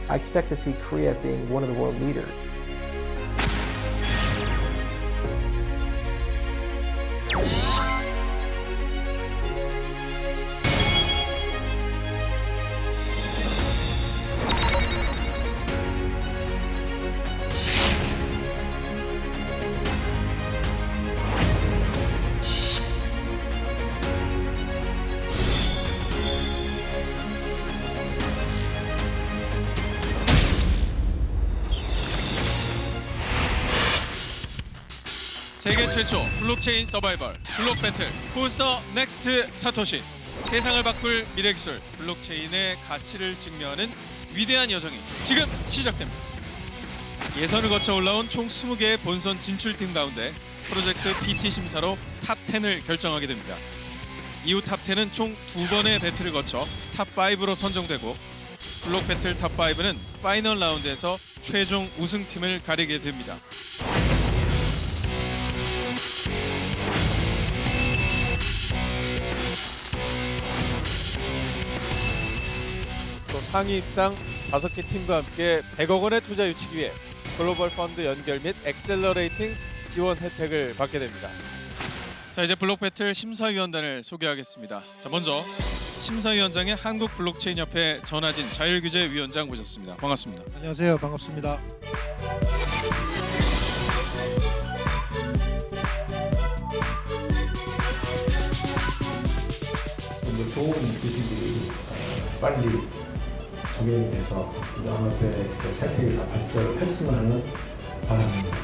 I expect to see Korea being one of the world leaders. 세계 최초 블록체인 서바이벌 블록 배틀 Who's the next 사토시. 세상을 바꿀 미래기술 블록체인의 가치를 증명하는 위대한 여정이 지금 시작됩니다. 예선을 거쳐 올라온 총 20개의 본선 진출팀 가운데 프로젝트 PT 심사로 탑 10을 결정하게 됩니다. 이후 탑 10은 총 2번의 배틀을 거쳐 탑 5로 선정되고 블록 배틀 탑 5는 파이널 라운드에서 최종 우승팀을 가리게 됩니다. 또 상위 입상 5개 팀과 함께 100억 원의 투자 유치기 위해 글로벌 펀드 연결 및 엑셀러레이팅 지원 혜택을 받게 됩니다. 자, 이제 블록 배틀 심사위원단을 소개하겠습니다. 자, 먼저 심사위원장의 한국 블록체인 협회 전하진 자율규제 위원장 모셨습니다. 반갑습니다. 안녕하세요. 반갑습니다. 좀 더 좋은 기술들이 빨리 적용이 돼서 암호화폐 생태계가 발전했으면 하는 바람입니다.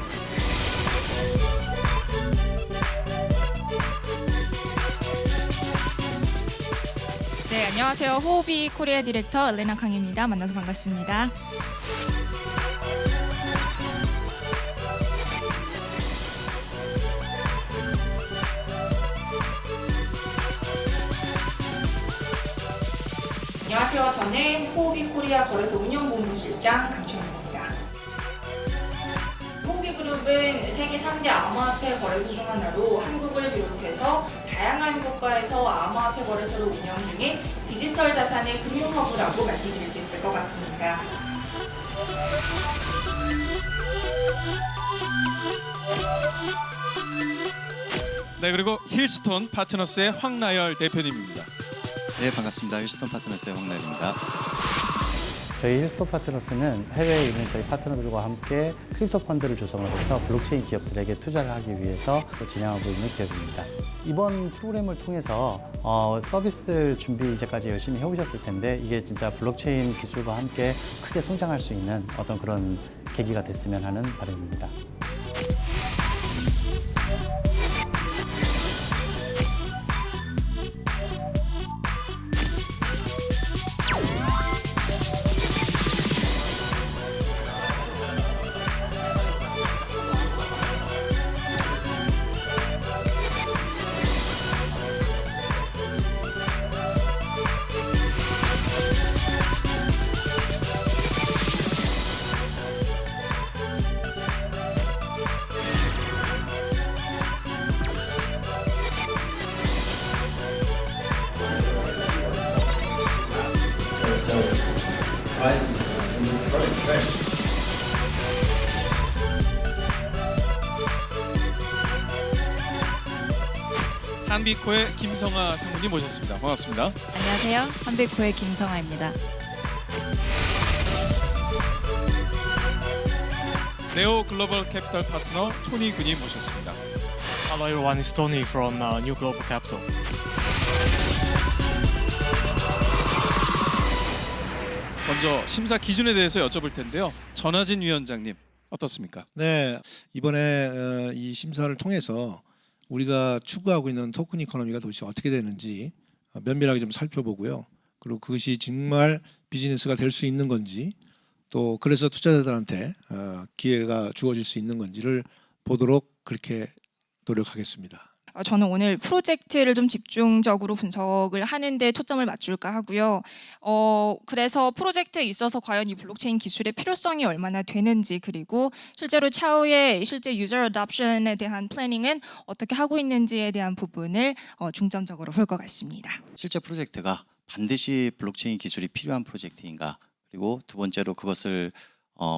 네, 안녕하세요. 호흡이 코리아 디렉터 엘레나 강입니다. 만나서 반갑습니다. 안녕하세요. 저는 호흡이 코리아 거래소 운영본부실장 강춘입니다. 호흡이 그룹은 세계 3대 암호화폐 거래소 중 하나로 한국을 비롯해서 다양한 국가에서 암호화폐 거래소를 운영 중인 디지털 자산의 금융허브라고 말씀드릴 수 있을 것 같습니다. 네, 그리고 힐스톤 파트너스의 황나열 대표님입니다. 네, 반갑습니다. 힐스톤 파트너스의 황나열입니다. 저희 힐스톤 파트너스는 해외에 있는 저희 파트너들과 함께 크립토 펀드를 조성을 해서 블록체인 기업들에게 투자를 하기 위해서 진행하고 있는 기업입니다. 이번 프로그램을 통해서 서비스들 준비 이제까지 열심히 해오셨을 텐데 이게 진짜 블록체인 기술과 함께 크게 성장할 수 있는 어떤 그런 계기가 됐으면 하는 바람입니다. 한비코의 김성아 상무님 모셨습니다. 반갑습니다. 안녕하세요. 한빛코의 김성아입니다. 네오 글로벌 캐피털 파트너 토니 군님 모셨습니다. Hello everyone, it's Tony from New Global Capital. 먼저 심사 기준에 대해서 여쭤볼 텐데요. 전하진 위원장님 어떻습니까? 네, 이번에 이 심사를 통해서 우리가 추구하고 있는 토큰 이코노미가 도대체 어떻게 되는지 면밀하게 좀 살펴보고요. 그리고 그것이 정말 비즈니스가 될 수 있는 건지 또 그래서 투자자들한테 기회가 주어질 수 있는 건지를 보도록 그렇게 노력하겠습니다. 저는 오늘 프로젝트를 좀 집중적으로 분석을 하는데 초점을 맞출까 하고요. 그래서 프로젝트에 있어서 과연 이 블록체인 기술의 필요성이 얼마나 되는지 그리고 실제로 차후에 실제 유저 어답션에 대한 플래닝은 어떻게 하고 있는지에 대한 부분을 중점적으로 볼 것 같습니다. 실제 프로젝트가 반드시 블록체인 기술이 필요한 프로젝트인가? 그리고 두 번째로 그것을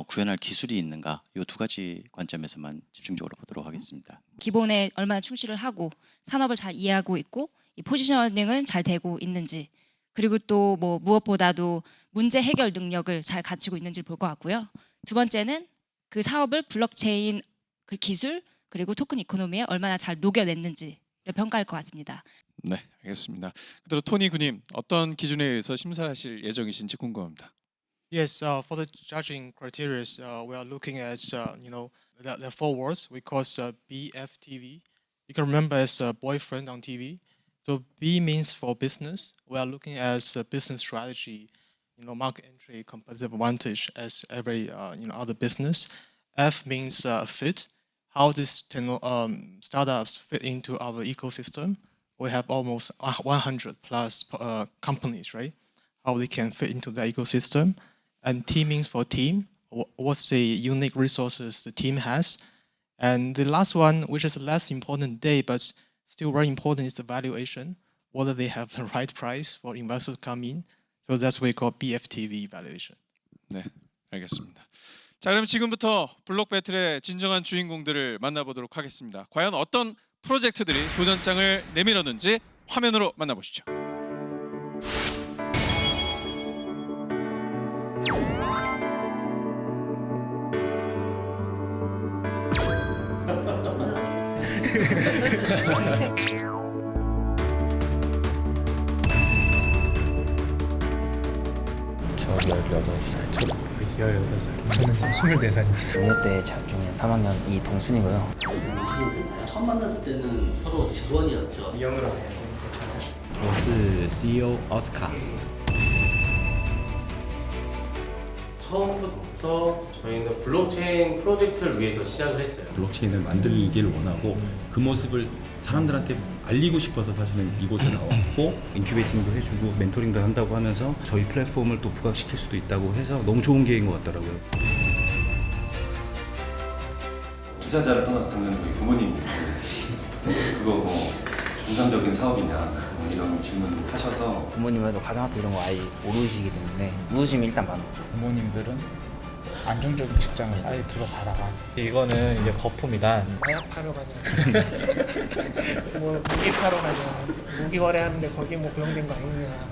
구현할 기술이 있는가, 이 두 가지 관점에서만 집중적으로 보도록 하겠습니다. 기본에 얼마나 충실을 하고 산업을 잘 이해하고 있고 이 포지셔닝은 잘 되고 있는지, 그리고 또 뭐 무엇보다도 문제 해결 능력을 잘 갖추고 있는지를 볼 것 같고요. 두 번째는 그 사업을 블록체인 그 기술 그리고 토큰 이코노미에 얼마나 잘 녹여냈는지를 평가할 것 같습니다. 네, 알겠습니다. 그대로 토니 군님 어떤 기준에 의해서 심사하실 예정이신지 궁금합니다. Yes, for the judging criteria, we are looking at there are four words we call BFTV. You can remember as boyfriend on TV. So B means for business. We are looking at business strategy, market entry, competitive advantage as every other business. F means fit. How this startups fit into our ecosystem. We have almost 100 plus companies, right? How they can fit into the ecosystem. And T means for team. What's the unique resources the team has? And the last one, which is less important today, but still very important, is the valuation. Whether they have the right price for investors to come in. So that's what we call BFTV valuation. 네, 알겠습니다. 자, 그럼 지금부터 블록 배틀의 진정한 주인공들을 만나보도록 하겠습니다. 과연 어떤 프로젝트들이 도전장을 내밀었는지 화면으로 만나보시죠. 저 18살, 저 18살, 저는 지금 24살입니다. 동료때 재학 중인 3학년 이동순이고요. 처음 만났을 때는 서로 직원이었죠. 영어로 해요. 我是 CEO 오스카. 처음부터 저희는 블록체인 프로젝트를 위해서 시작을 했어요. 블록체인을 만들기를 원하고 그 모습을 사람들한테 알리고 싶어서 사실은 이곳에 나왔고 인큐베이팅도 해주고 멘토링도 한다고 하면서 저희 플랫폼을 또 부각시킬 수도 있다고 해서 너무 좋은 계획인 것 같더라고요. 투자자를 떠나서 당연히 우리 부모님 그거 뭐 정상적인 사업이냐 이런 질문을 하셔서 부모님은 가정학교 이런 거 아예 모르시기 때문에 의구심이 일단 많았죠. 부모님들은 안정적인 직장을 빨리 들어가라. 이거는 이제 거품이다. 마약 파러 가자. 뭐 무기 파러 가자. 무기 거래하는데 거기 뭐 고용된 거 아니냐.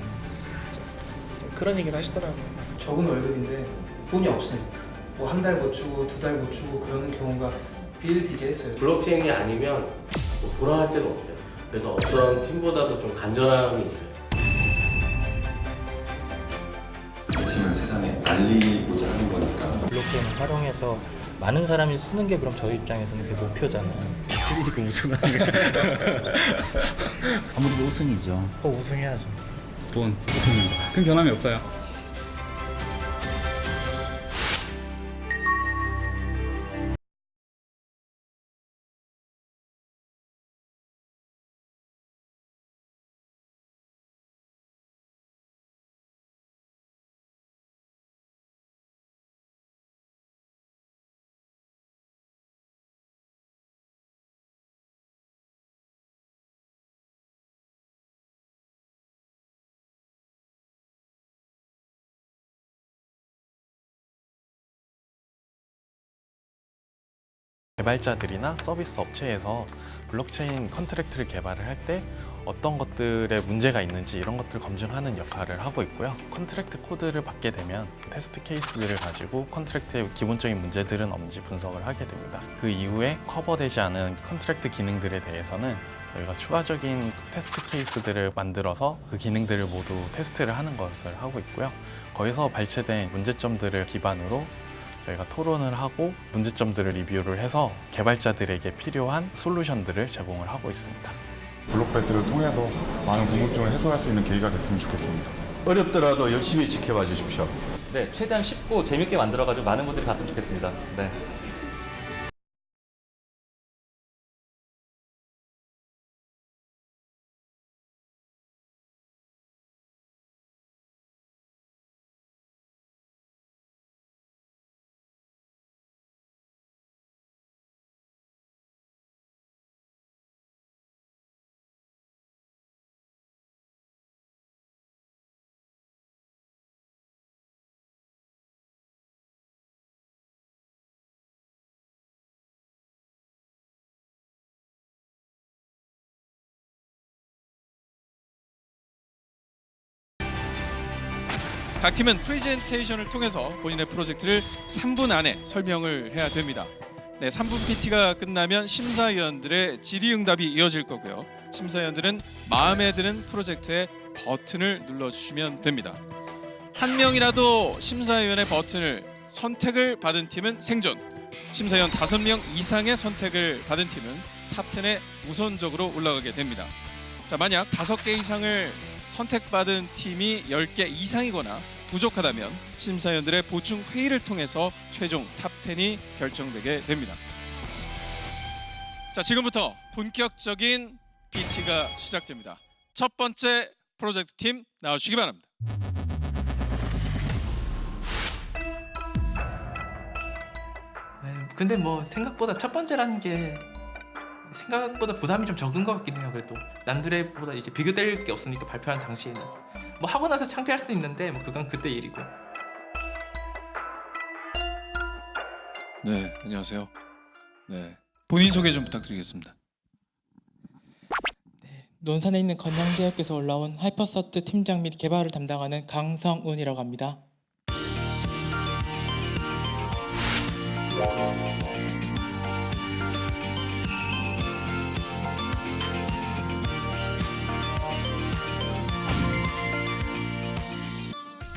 그런 얘기를 하시더라고요. 적은 월급인데 돈이 없으니까 뭐 한 달 못 주고 두 달 못 주고 그러는 경우가 비일비재했어요. 블록체인이 아니면 뭐 돌아갈 데가 없어요. 그래서 어떤 팀보다도 좀 간절함이 있어요. 팀을 세상에 알리고자 하는 거니까. 블록체인을 활용해서 많은 사람이 쓰는 게 그럼 저희 입장에서는 그게 목표잖아요. 그러니까 우승하는 아무래도 우승이죠. 꼭 우승해야죠. 돈 우승입니다. 큰 변함이 없어요. 개발자들이나 서비스 업체에서 블록체인 컨트랙트를 개발을 할 때 어떤 것들에 문제가 있는지 이런 것들을 검증하는 역할을 하고 있고요. 컨트랙트 코드를 받게 되면 테스트 케이스들을 가지고 컨트랙트의 기본적인 문제들은 없는지 분석을 하게 됩니다. 그 이후에 커버되지 않은 컨트랙트 기능들에 대해서는 저희가 추가적인 테스트 케이스들을 만들어서 그 기능들을 모두 테스트를 하는 것을 하고 있고요. 거기서 발췌된 문제점들을 기반으로 저희가 토론을 하고 문제점들을 리뷰를 해서 개발자들에게 필요한 솔루션들을 제공을 하고 있습니다. 블록 배틀을 통해서 많은 궁금증을 해소할 수 있는 계기가 됐으면 좋겠습니다. 어렵더라도 열심히 지켜봐 주십시오. 네, 최대한 쉽고 재밌게 만들어가지고 많은 분들이 봤으면 좋겠습니다. 네. 각 팀은 프레젠테이션을 통해서 본인의 프로젝트를 3분 안에 설명을 해야 됩니다. 네, 3분 PT가 끝나면 심사위원들의 질의응답이 이어질 거고요. 심사위원들은 마음에 드는 프로젝트의 버튼을 눌러주시면 됩니다. 한 명이라도 심사위원의 버튼을 선택을 받은 팀은 생존, 심사위원 5명 이상의 선택을 받은 팀은 탑10에 우선적으로 올라가게 됩니다. 자, 만약 5개 이상을 선택받은 팀이 10개 이상이거나 부족하다면 심사위원들의 보충 회의를 통해서 최종 탑10이 결정되게 됩니다. 자, 지금부터 본격적인 PT가 시작됩니다. 첫 번째 프로젝트 팀 나와주시기 바랍니다. 근데 뭐 생각보다 첫 번째라는 게 생각보다 부담이 좀 적은 것 같긴 해요. 그래도 남들의 보다 이제 비교될 게 없으니까 발표하는 당시에는 뭐 하고 나서 창피할 수 있는데 뭐 그건 그때 일이고. 네, 안녕하세요. 네, 본인 소개 좀 부탁드리겠습니다. 논산에 있는 건양대학교에서 올라온 하이퍼서트 팀장 및 개발을 담당하는 강성운이라고 합니다.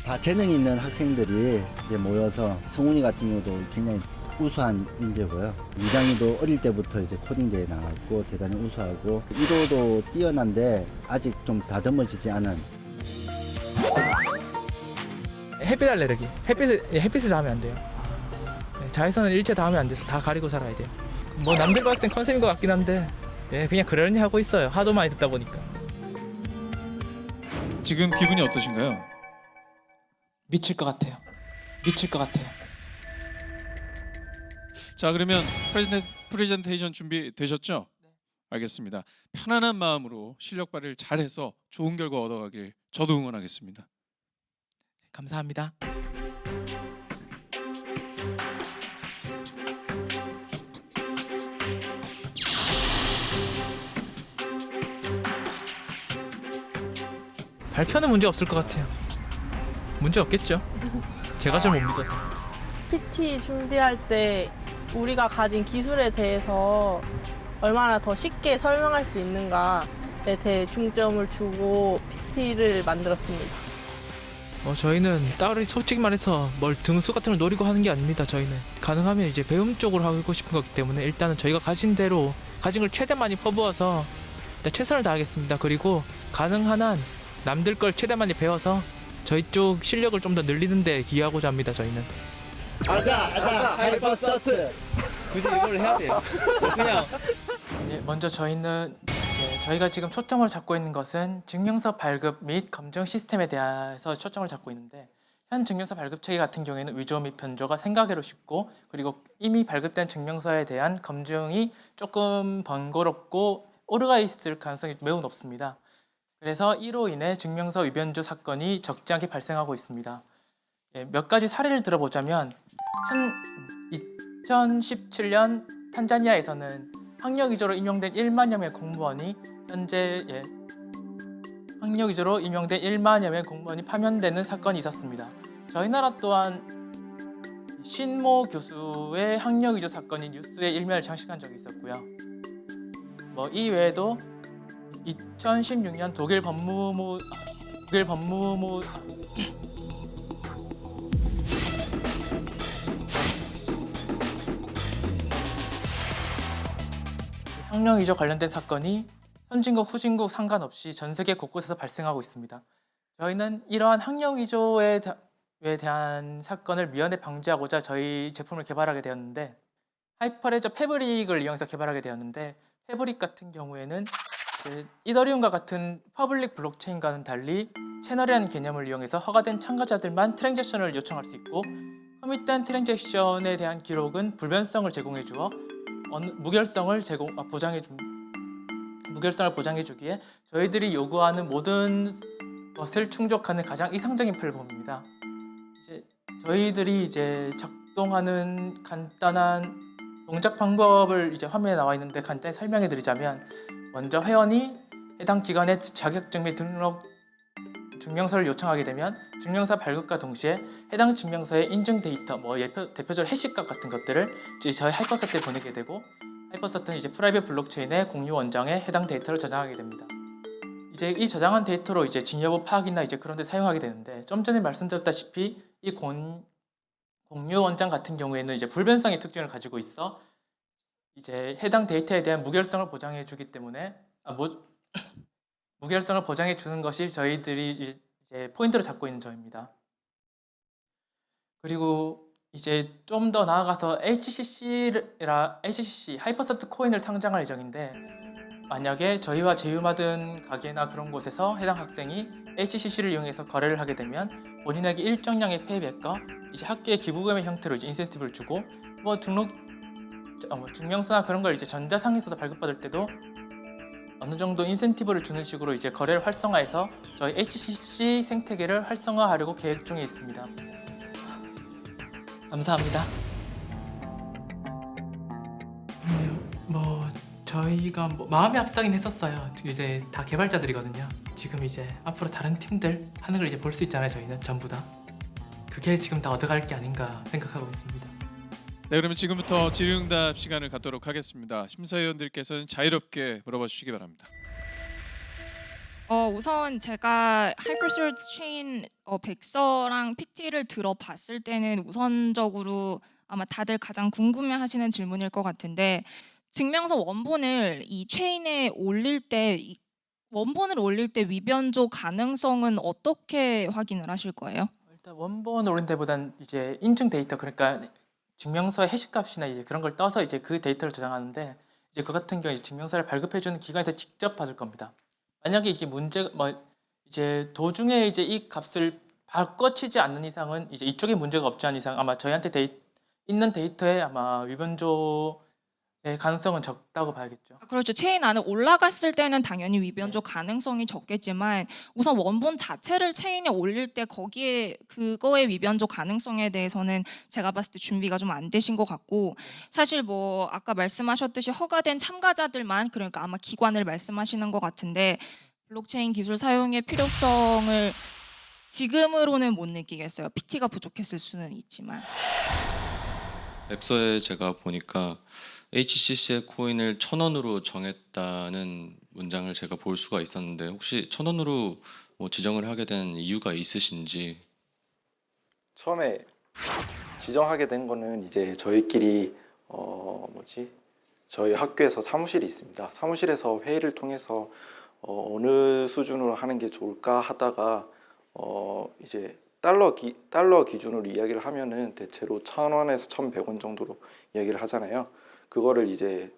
다 재능 있는 학생들이 이제 모여서 성훈이 같은 경우도 굉장히 우수한 인재고요. 유장이도 어릴 때부터 이제 코딩 대회에 나갔고 대단히 우수하고 1호도 뛰어난데 아직 좀 다듬어지지 않은. 햇빛 알레르기. 햇빛을 닿으면 안 돼요. 자외선은 일체 닿으면 안 돼서 다 가리고 살아야 돼요. 뭐 남들 봤을 땐 컨셉인 것 같긴 한데 그냥 그러려니 하고 있어요. 하도 많이 듣다 보니까. 지금 기분이 어떠신가요? 미칠 것 같아요. 미칠 것 같아요. 자, 그러면 프레젠테이션 준비되셨죠? 네. 알겠습니다. 편안한 마음으로 실력 발휘를 잘해서 좋은 결과 얻어가길 저도 응원하겠습니다. 감사합니다. 발표는 문제 없을 것 같아요. 문제 없겠죠? 제가 잘 못 믿어서. PT 준비할 때 우리가 가진 기술에 대해서 얼마나 더 쉽게 설명할 수 있는가에 대해 중점을 두고 PT를 만들었습니다. 저희는 따로 솔직히 말해서 뭘 등수 같은 걸 노리고 하는 게 아닙니다. 저희는 가능하면 이제 배움 쪽으로 하고 싶은 거기 때문에 일단은 저희가 가진 대로 가진 걸 최대 많이 퍼부어서 일단 최선을 다하겠습니다. 그리고 가능한 한 남들 걸 최대 많이 배워서 저희 쪽 실력을 좀 더 늘리는 데 기여하고자 합니다. 저희는. 아자 하이퍼서트. 굳이 이걸 해야 돼요. 그냥 먼저 저희는 이제 저희가 지금 초점을 잡고 있는 것은 증명서 발급 및 검증 시스템에 대해서 초점을 잡고 있는데 현 증명서 발급 체계 같은 경우에는 위조 및 변조가 생각외로 쉽고 그리고 이미 발급된 증명서에 대한 검증이 조금 번거롭고 오류가 있을 가능성이 매우 높습니다. 그래서 이로 인해 증명서 위변조 사건이 적지 않게 발생하고 있습니다. 몇 가지 사례를 들어보자면 2017년 탄자니아에서는 학력 위조로 임용된 1만여 명의 공무원이 현재 학력 위조로 임용된 1만여 명의 공무원이 파면되는 사건이 있었습니다. 저희 나라 또한 신모 교수의 학력 위조 사건이 뉴스에 일면을 장식한 적이 있었고요. 이 외에도 2016년 독일 법무부 학력 위조 관련된 사건이 선진국 후진국 상관없이 전 세계 곳곳에서 발생하고 있습니다. 저희는 이러한 학력 위조에 대한 사건을 미연에 방지하고자 저희 제품을 개발하게 되었는데 하이퍼레저 패브릭을 이용해서 개발하게 되었는데 패브릭 같은 경우에는 이더리움과 같은 퍼블릭 블록체인과는 달리 채널이라는 개념을 이용해서 허가된 참가자들만 트랜잭션을 요청할 수 있고 커밋된 트랜잭션에 대한 기록은 불변성을 제공해 주어 무결성을 보장해 주기에 저희들이 요구하는 모든 것을 충족하는 가장 이상적인 플랫폼입니다. 저희들이 작동하는 간단한 동작 방법을 화면에 나와 있는데 간단히 설명해 드리자면 먼저 회원이 해당 기관의 자격증 및 증명서를 요청하게 되면 증명서 발급과 동시에 해당 증명서의 인증 데이터, 대표적으로 해시값 같은 것들을 이제 저희 하이퍼서트에 보내게 되고, 하이퍼서트는 이제 프라이빗 블록체인의 공유 원장에 해당 데이터를 저장하게 됩니다. 이제 이 저장한 데이터로 이제 진여부 파악이나 이제 그런 데 사용하게 되는데, 좀 전에 말씀드렸다시피 이 공유 원장 같은 경우에는 이제 불변성의 특징을 가지고 있어 이제 해당 데이터에 대한 무결성을 보장해 주기 때문에 무결성을 보장해 주는 것이 저희들이 이제 포인트로 잡고 있는 점입니다. 그리고 이제 좀 더 나아가서 HCC 하이퍼서트 코인을 상장할 예정인데, 만약에 저희와 제휴받은 가게나 그런 곳에서 해당 학생이 HCC를 이용해서 거래를 하게 되면 본인에게 일정량의 페이백과 이제 학교의 기부금의 형태로 이제 인센티브를 주고, 증명서나 그런 걸 이제 전자상에서 발급받을 때도 어느 정도 인센티브를 주는 식으로 이제 거래를 활성화해서 저희 HCC 생태계를 활성화하려고 계획 중에 있습니다. 감사합니다. 저희가 마음의 앞서긴 했었어요. 이제 다 개발자들이거든요. 지금 이제 앞으로 다른 팀들 하는 걸 이제 볼 수 있잖아요. 저희는 전부 다. 그게 지금 다 얻어갈 게 아닌가 생각하고 있습니다. 네, 그러면 지금부터 질의응답 시간을 갖도록 하겠습니다. 심사위원들께서는 자유롭게 물어봐 주시기 바랍니다. 우선 제가 하이퍼서트 체인 백서랑 PT를 들어봤을 때는 우선적으로 아마 다들 가장 궁금해하시는 질문일 것 같은데, 증명서 원본을 이 체인에 올릴 때 위변조 가능성은 어떻게 확인을 하실 거예요? 일단 원본 올린 데보단 이제 인증 데이터, 그러니까 증명서의 해시값이나 이제 그런 걸 떠서 이제 그 데이터를 저장하는데, 이제 그 같은 경우 증명서를 발급해주는 기관에서 직접 받을 겁니다. 만약에 이게 이제 도중에 이제 이 값을 바꿔치지 않는 이상은 이제 이쪽에 문제가 없지 않은 이상 아마 저희한테 있는 데이터에 아마 위변조의 가능성은 적다고 봐야겠죠. 그렇죠. 체인 안에 올라갔을 때는 당연히 위변조 가능성이 적겠지만, 우선 원본 자체를 체인에 올릴 때 그거의 위변조 가능성에 대해서는 제가 봤을 때 준비가 좀 안 되신 것 같고, 사실 아까 말씀하셨듯이 허가된 참가자들만, 그러니까 아마 기관을 말씀하시는 것 같은데, 블록체인 기술 사용의 필요성을 지금으로는 못 느끼겠어요. PT가 부족했을 수는 있지만. 백서에 제가 보니까 HCC의 코인을 1,000원으로 정했다는 문장을 제가 볼 수가 있었는데, 혹시 1,000원으로 지정을 하게 된 이유가 있으신지? 처음에 지정하게 된 거는 이제 저희끼리 저희 학교에서 사무실이 있습니다. 사무실에서 회의를 통해서 어느 수준으로 하는 게 좋을까 하다가 이제 달러 기준으로 이야기를 하면은 대체로 1,000원에서 1,100원 정도로 이야기를 하잖아요. 그거를 이제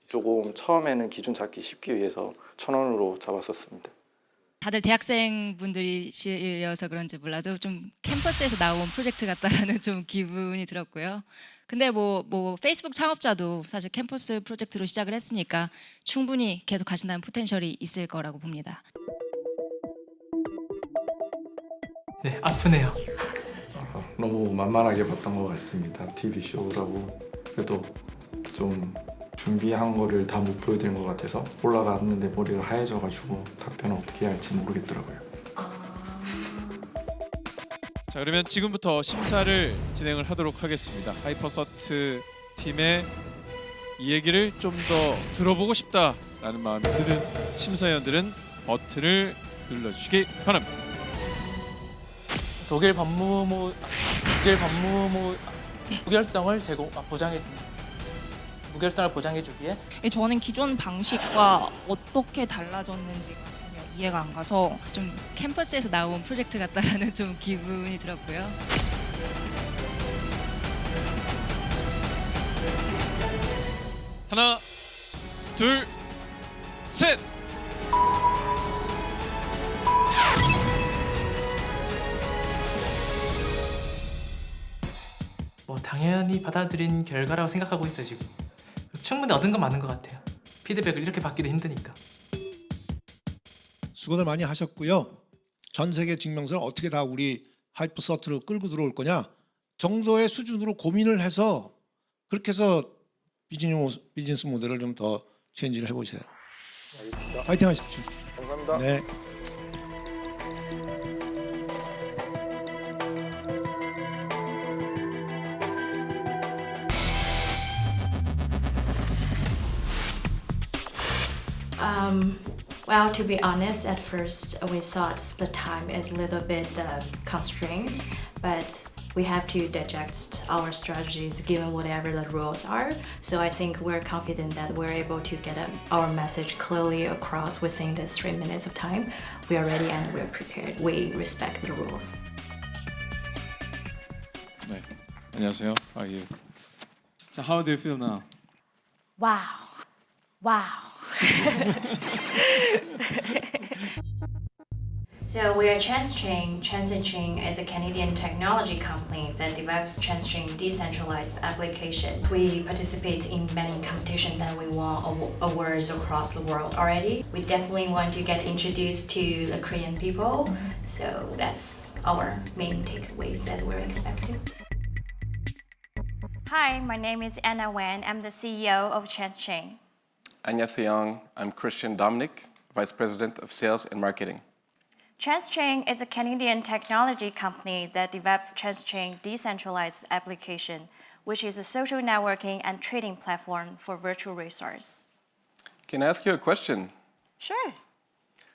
조금 처음에는 기준 잡기 쉽기 위해서 1,000원으로 잡았었습니다. 다들 대학생분들이셔서 그런지 몰라도 좀 캠퍼스에서 나온 프로젝트 같다라는 좀 기분이 들었고요. 근데 페이스북 창업자도 사실 캠퍼스 프로젝트로 시작을 했으니까 충분히 계속 가신다는 포텐셜이 있을 거라고 봅니다. 네, 아프네요. 너무 만만하게 봤던 것 같습니다. TV 쇼라고 그래도 좀 준비한 거를 다 못 보여드린 것 같아서 올라갔는데 머리가 하얘져가지고 답변을 어떻게 해야 할지 모르겠더라고요. 자, 그러면 지금부터 심사를 진행을 하도록 하겠습니다. 하이퍼서트 팀의 이 얘기를 좀 더 들어보고 싶다라는 마음이 드는 심사위원들은 버튼을 눌러주시기 바랍니다. 독일 법무부 무결성을 보장해주기에 저는 기존 방식과 어떻게 달라졌는지가 전혀 이해가 안 가서 좀 캠퍼스에서 나온 프로젝트 같다라는 좀 기분이 들었고요. 하나, 둘, 셋. 당연히 받아들인 결과라고 생각하고 있어요. 지금 충분히 얻은 건 많은 것 같아요. 피드백을 이렇게 받기도 힘드니까. 수고들 많이 하셨고요. 전 세계 증명서를 어떻게 다 우리 하이퍼서트로 끌고 들어올 거냐 정도의 수준으로 고민을 해서 그렇게 해서 비즈니스 모델을 좀 더 체인지를 해보세요. 알겠습니다. 파이팅 하십시오. 감사합니다. 네. Well, to be honest, at first we thought the time is a little bit constrained, but we have to digest our strategies given whatever the rules are. So I think we're confident that we're able to get our message clearly across within the 3 minutes of time. We are ready and we're prepared. We respect the rules. 네, 안녕하세요. 예. 자, how do you feel now? Wow. Wow. So we are ChansChain. ChansChain is a Canadian technology company that develops ChansChain decentralized application. We participate in many competitions and we won awards across the world already. We definitely want to get introduced to the Korean people. So that's our main takeaways that we're expecting. Hi, my name is Anna Wen. I'm the CEO of ChansChain. 안녕하세요. I'm Christian Dominic, Vice President of Sales and Marketing. ChansChain is a Canadian technology company that develops ChansChain decentralized application, which is a social networking and trading platform for virtual resource. Can I ask you a question? Sure.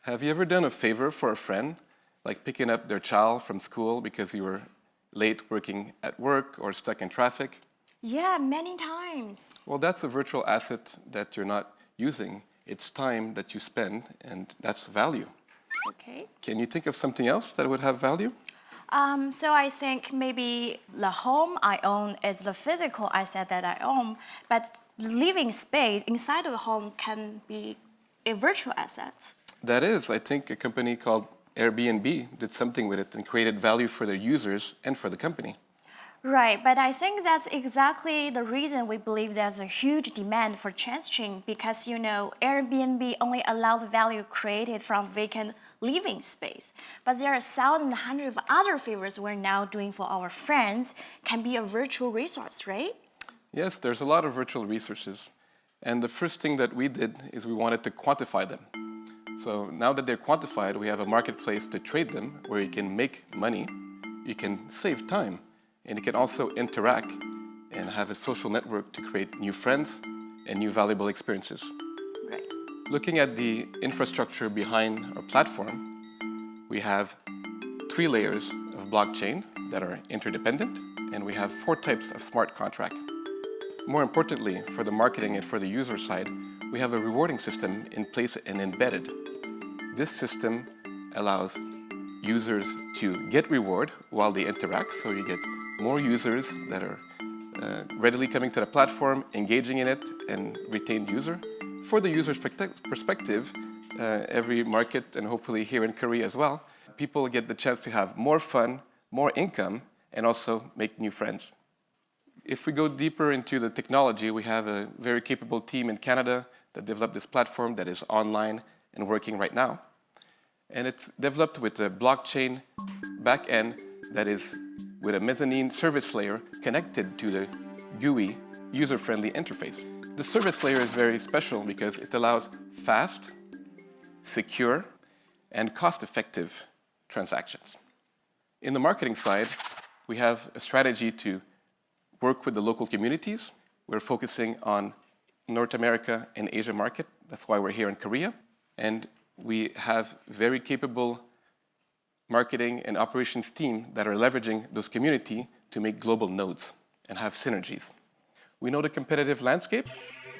Have you ever done a favor for a friend, like picking up their child from school because you were late working at work or stuck in traffic? Yeah, many times. Well, that's a virtual asset that you're not using. It's time that you spend, and that's value. Okay. Can you think of something else that would have value? So I think maybe the home I own is the physical asset that I own, but living space inside of the home can be a virtual asset. That is, I think a company called Airbnb did something with it and created value for their users and for the company. Right, but I think that's exactly the reason we believe there's a huge demand for ChansChain because, Airbnb only allows value created from vacant living space. But there are thousands and hundreds of other favors we're now doing for our friends can be a virtual resource, right? Yes, there's a lot of virtual resources. And the first thing that we did is we wanted to quantify them. So now that they're quantified, we have a marketplace to trade them where you can make money, you can save time, and you can also interact and have a social network to create new friends and new valuable experiences. Right. Looking at the infrastructure behind our platform, we have 3 layers of blockchain that are interdependent, and we have 4 types of smart contract. More importantly, for the marketing and for the user side, we have a rewarding system in place and embedded. This system allows users to get reward while they interact, so you get more users that are readily coming to the platform, engaging in it, and retained user. For the user's perspective, every market, and hopefully here in Korea as well, people get the chance to have more fun, more income, and also make new friends. If we go deeper into the technology, we have a very capable team in Canada that developed this platform that is online and working right now. And it's developed with a blockchain backend that is with a mezzanine service layer connected to the GUI user-friendly interface. The service layer is very special because it allows fast, secure, and cost-effective transactions. In the marketing side, we have a strategy to work with the local communities. We're focusing on North America and Asia market. That's why we're here in Korea. And we have very capable marketing and operations team that are leveraging those community to make global nodes and have synergies. We know the competitive landscape.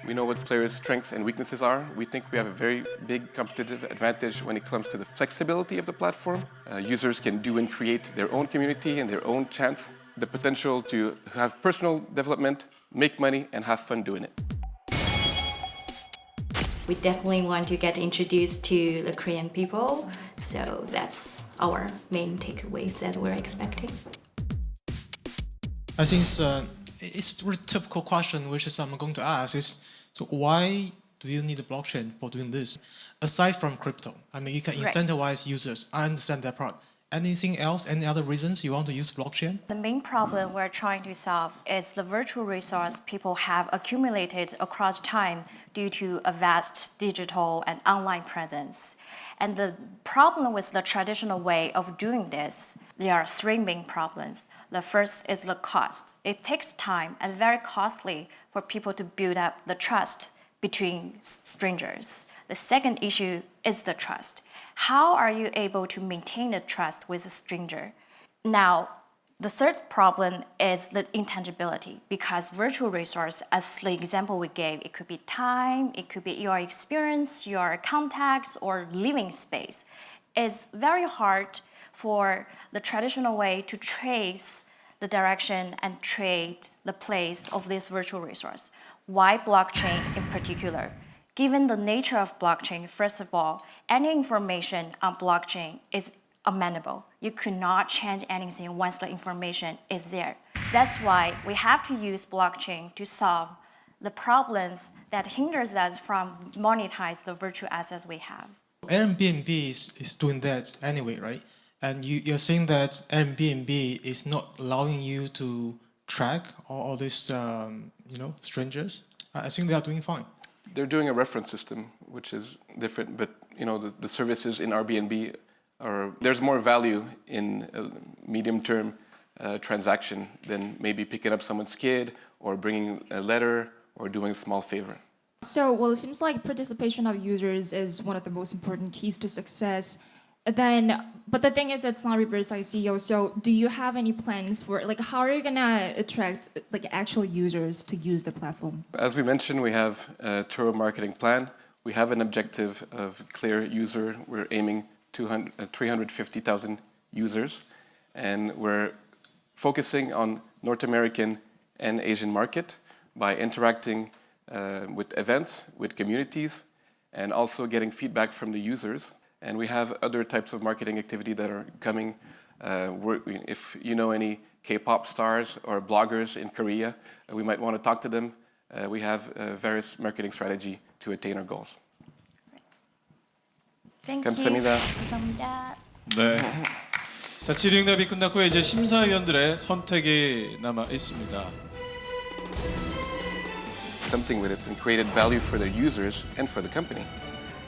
We know what players' strengths and weaknesses are. We think we have a very big competitive advantage when it comes to the flexibility of the platform. Users can do and create their own community and their own chance. The potential to have personal development, make money, and have fun doing it. We definitely want to get introduced to the Korean people, so that's our main takeaways that we're expecting. I think it's a really typical question, which is I'm going to ask is, so why do you need a blockchain for doing this? Aside from crypto, I mean, you can incentivize users. I understand that part. Anything else, any other reasons you want to use blockchain? The main problem we're trying to solve is the virtual resource people have accumulated across time due to a vast digital and online presence. And the problem with the traditional way of doing this, there are 3 main problems. The first is the cost. It takes time and very costly for people to build up the trust between strangers. The second issue is the trust. How are you able to maintain the trust with a stranger? Now, the third problem is the intangibility, because virtual resource, as the example we gave, it could be time, it could be your experience, your contacts, or living space. It's very hard for the traditional way to trace the direction and trade the place of this virtual resource. Why blockchain in particular? Given the nature of blockchain, first of all, any information on blockchain is amendable. You could not change anything once the information is there. That's why we have to use blockchain to solve the problems that hinders us from monetize the virtual assets we have. Airbnb is doing that anyway, right? And you're saying that Airbnb is not allowing you to track all these, strangers. I think they are doing fine. They're doing a reference system, which is different, but the services in Airbnb there's more value in a medium-term transaction than maybe picking up someone's kid or bringing a letter or doing a small favor. So, well, it seems like participation of users is one of the most important keys to success. But the thing is, it's not reverse ICO. So, do you have any plans for, how are you gonna attract actual users to use the platform? As we mentioned, we have a Turo marketing plan. We have an objective of clear user. We're aiming 350,000 users, and we're focusing on North American and Asian market by interacting with events, with communities, and also getting feedback from the users. And we have other types of marketing activity that are coming. If you know any K-pop stars or bloggers in Korea, we might want to talk to them. We have various marketing strategy to attain our goals. Thank 감사합니다. you. 감사합니다. 네. 자, 질의응답이 끝났고요. 이제 심사위원들의 선택이 남아 있습니다. Something with it and created value for the users and for the company.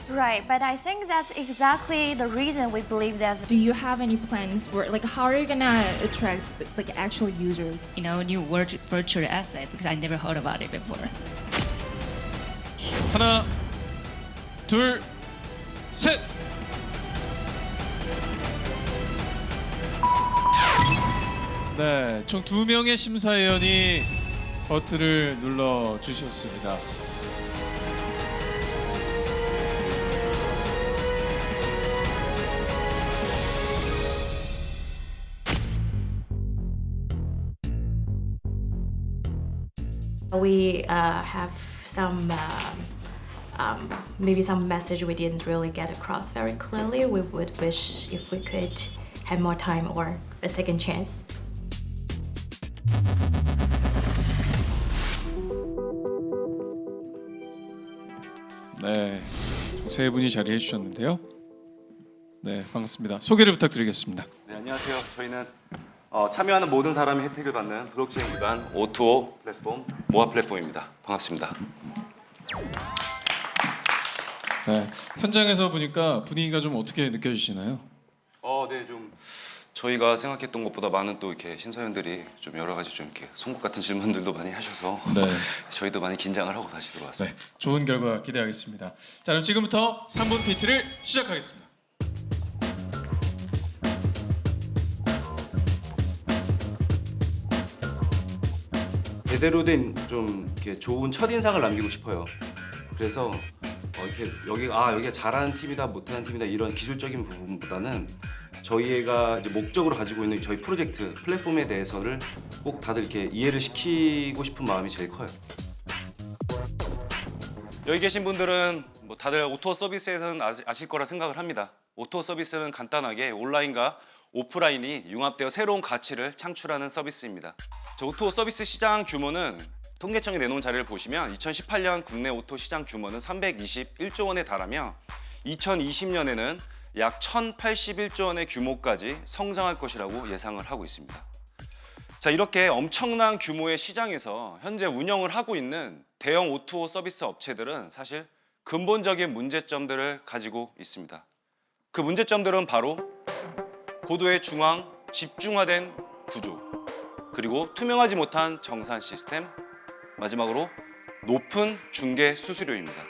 Right, but I think that's exactly the reason we believe there's. Do you have any plans for, how are you gonna attract, actual users? New word virtual asset, because I never heard about it before. 하나, 둘, 셋. 네, 총 2명의 심사위원이 버튼을 눌러 주셨습니다. We have some maybe some message we didn't really get across very clearly. We would wish if we could have more time or a second chance. 네, 세 분이 자리해 주셨는데요. 네, 반갑습니다. 소개를 부탁드리겠습니다. 네, 안녕하세요. 저희는 참여하는 모든 사람이 혜택을 받는 블록체인 기반 O2O 플랫폼 모아 플랫폼입니다. 반갑습니다. 네, 현장에서 보니까 분위기가 좀 어떻게 느껴지시나요? 네, 좀 저희가 생각했던 것보다 많은 또 이렇게 심사위원들이 좀 여러 가지 좀 이렇게 송곳 같은 질문들도 많이 하셔서 네. 저희도 많이 긴장을 하고 다시 들어왔습니다. 네, 좋은 결과 기대하겠습니다. 자, 그럼 지금부터 3분 PT를 시작하겠습니다. 제대로 된 좀 이렇게 좋은 첫 인상을 남기고 싶어요. 그래서 이렇게 여기가 잘하는 팀이다, 못하는 팀이다 이런 기술적인 부분보다는 저희가 이제 목적으로 가지고 있는 저희 프로젝트 플랫폼에 대해서를 꼭 다들 이렇게 이해를 시키고 싶은 마음이 제일 커요. 여기 계신 분들은 뭐 다들 오토 서비스에서는 아실 거라 생각을 합니다. 오토 서비스는 간단하게 온라인과 오프라인이 융합되어 새로운 가치를 창출하는 서비스입니다. 오토 서비스 시장 규모는 통계청이 내놓은 자료를 보시면 2018년 국내 오토 시장 규모는 321조 원에 달하며 2020년에는 약 1,081조 원의 규모까지 성장할 것이라고 예상을 하고 있습니다. 자, 이렇게 엄청난 규모의 시장에서 현재 운영을 하고 있는 대형 O2O 서비스 업체들은 사실 근본적인 문제점들을 가지고 있습니다. 그 문제점들은 바로 고도의 중앙 집중화된 구조, 그리고 투명하지 못한 정산 시스템, 마지막으로 높은 중개 수수료입니다.